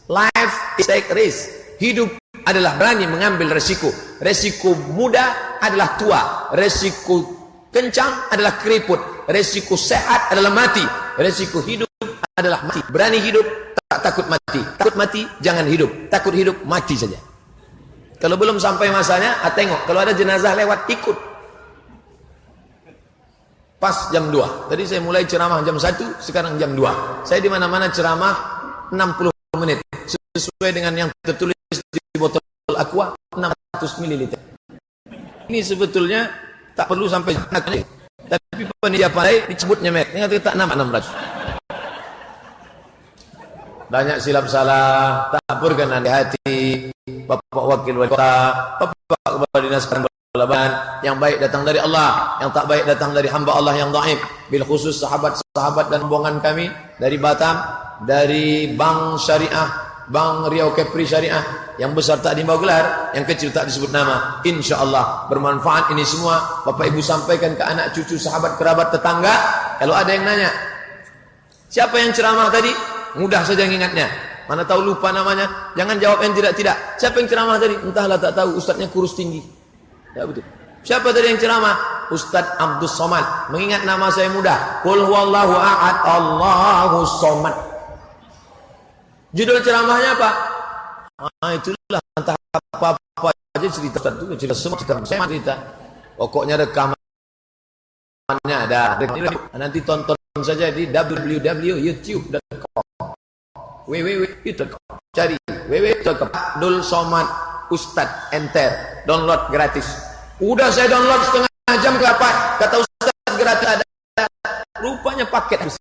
Life is take risk. Hidup adalah berani mengambil resiko. Resiko muda adalah tua. Resiko kencang adalah keriput. Resiko sehat adalah mati. Resiko hidup adalah mati. Berani hidup, tak takut mati. Takut mati, jangan hidup. Takut hidup, mati saja. Kalau belum sampai masanya, tengok. Kalau ada jenazah lewat, ikut. Pas jam 2. Tadi saya mulai ceramah jam 1, sekarang jam 2. Saya di mana-mana ceramah 60 menit. Sesuai dengan yang tertulis di botol aqua 600 ml. Ini sebetulnya tak perlu sampai tapi panitia pandai disebutnya mek. Ini tak 600. Banyak silap salah, tak berkenan di hati. Bapak Wakil Wali Kota, Bapak Kepala Dinas Perlabanan, yang baik datang dari Allah, yang tak baik datang dari hamba Allah yang dhaif. Bil khusus sahabat-sahabat dan rombongan kami dari Batam, dari Bank Syariah, Bank Riau Kepri Syariah, yang besar tak dibawa gelar, yang kecil tak disebut nama. InsyaAllah bermanfaat ini semua. Bapak Ibu sampaikan ke anak cucu, sahabat, kerabat, tetangga. Kalau ada yang nanya, siapa yang ceramah tadi? Mudah saja ingatnya. Mana tahu lupa namanya. Jangan jawab yang tidak-tidak. Siapa yang ceramah tadi? Entahlah, tak tahu. Ustadznya kurus tinggi. Ya betul. Siapa tadi yang ceramah? Ustadz Abdul Somad. Mengingat nama saya mudah. Qul huwallahu ahad, Allahus somad. Judul ceramahnya apa? Itulah, entah apa-apa aja cerita itu, cerita semua cerita. Pokoknya rekamannya ada. Nanti tonton saja di www.youtube.com. www.youtube.com. Cari www.youtube.com. Abdul Somad Ustadz, enter, download gratis. Udah saya download setengah jam ke apa? Kata Ustadz gratis ada. Rupanya paket habis.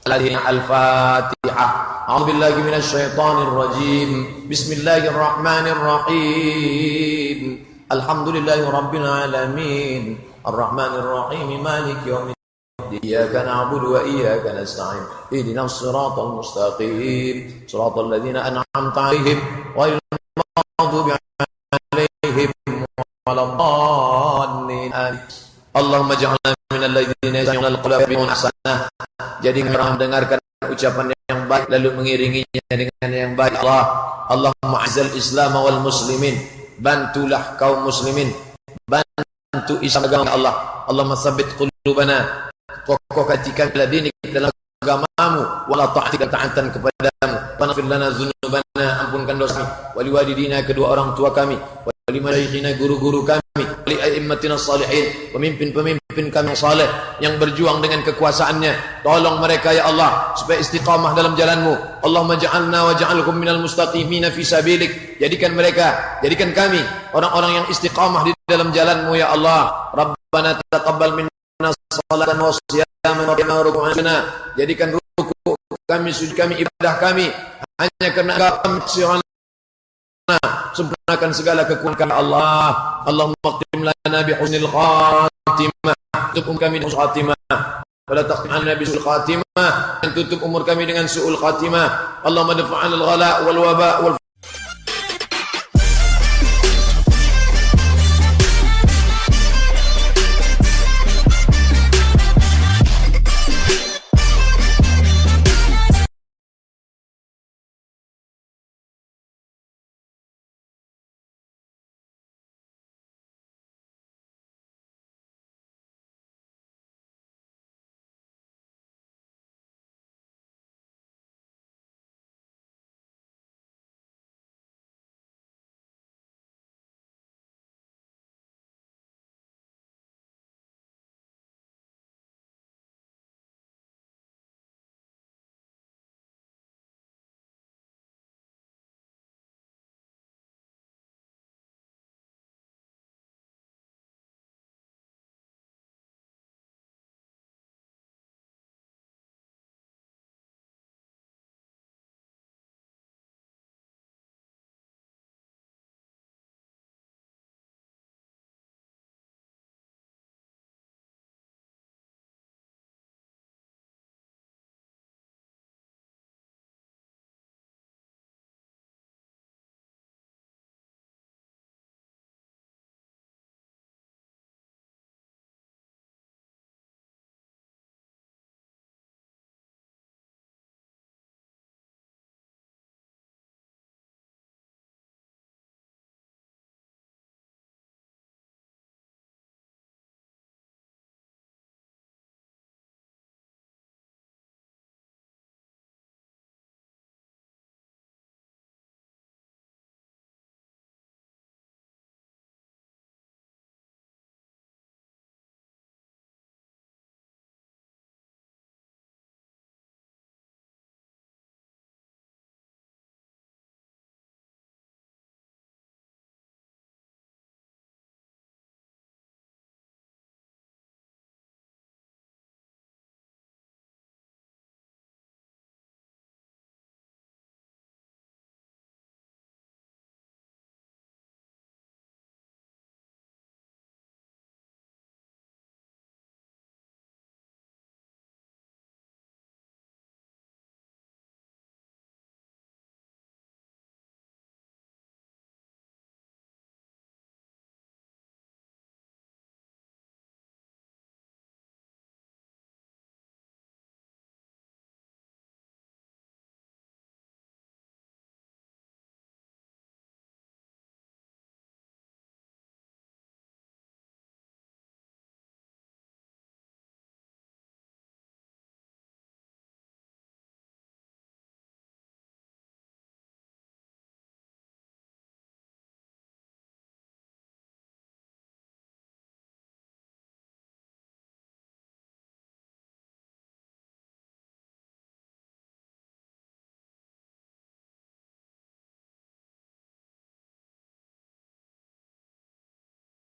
Al-Fatihah. A'udzubillahi minasyaitonir rajim. Bismillahirrahmanirrahim. Alhamdulillahirabbil alamin. Arrahmanir rahim. Maliki yaumiddin. Iyyaka na'budu wa iyyaka nasta'in. Ihdinas siratal mustaqim. Siratal ladzina an'amta 'alaihim ghairil maghdubi 'alaihim waladdallin. Allahumma ja'alna minal ladzina yastami'una al-qawla fayattabi'una ahsanah. Jadi orang mendengarkan ucapan yang baik lalu mengiringinya dengan yang baik. Allahumma azal Islam wal muslimin. Bantulah kaum muslimin, bantu Islam agama Allah. Allahumma tsabbit qulubana, kokohkan hati kami dalam agamamu, wala ta'tika ta'atan kepadamu. Waghfir lana dzunubana, ampunkan dosa kami, wali walidina, kedua orang tua kami, wali masyayikhina, guru-guru kami, wali a'immatina shalihin, pemimpin-pemimpin kami yang saleh, yang berjuang dengan kekuasaannya. Tolong mereka ya Allah supaya istiqamah dalam jalanmu. Allahumma ja'alna wa ja'alhum minal mustaqimina fi sabilik. Jadikan mereka, jadikan kami orang-orang yang istiqamah di dalam jalanmu ya Allah. Rabbana taqabbal minna salatan wa siyaman wa ruku'ana. Jadikan ruku kami, sujud kami, ibadah kami hanya karena Engkau. Sempurnakan segala kekuatan Allah. Allahumma qtim lana bi husnil khatimah. Tutup kami dengan khatimah. Wala taqtim lana bi su'il khatimah. Tutup umur kami dengan su'ul khatimah. Allahumma dafa'an al-ghala wal waba wal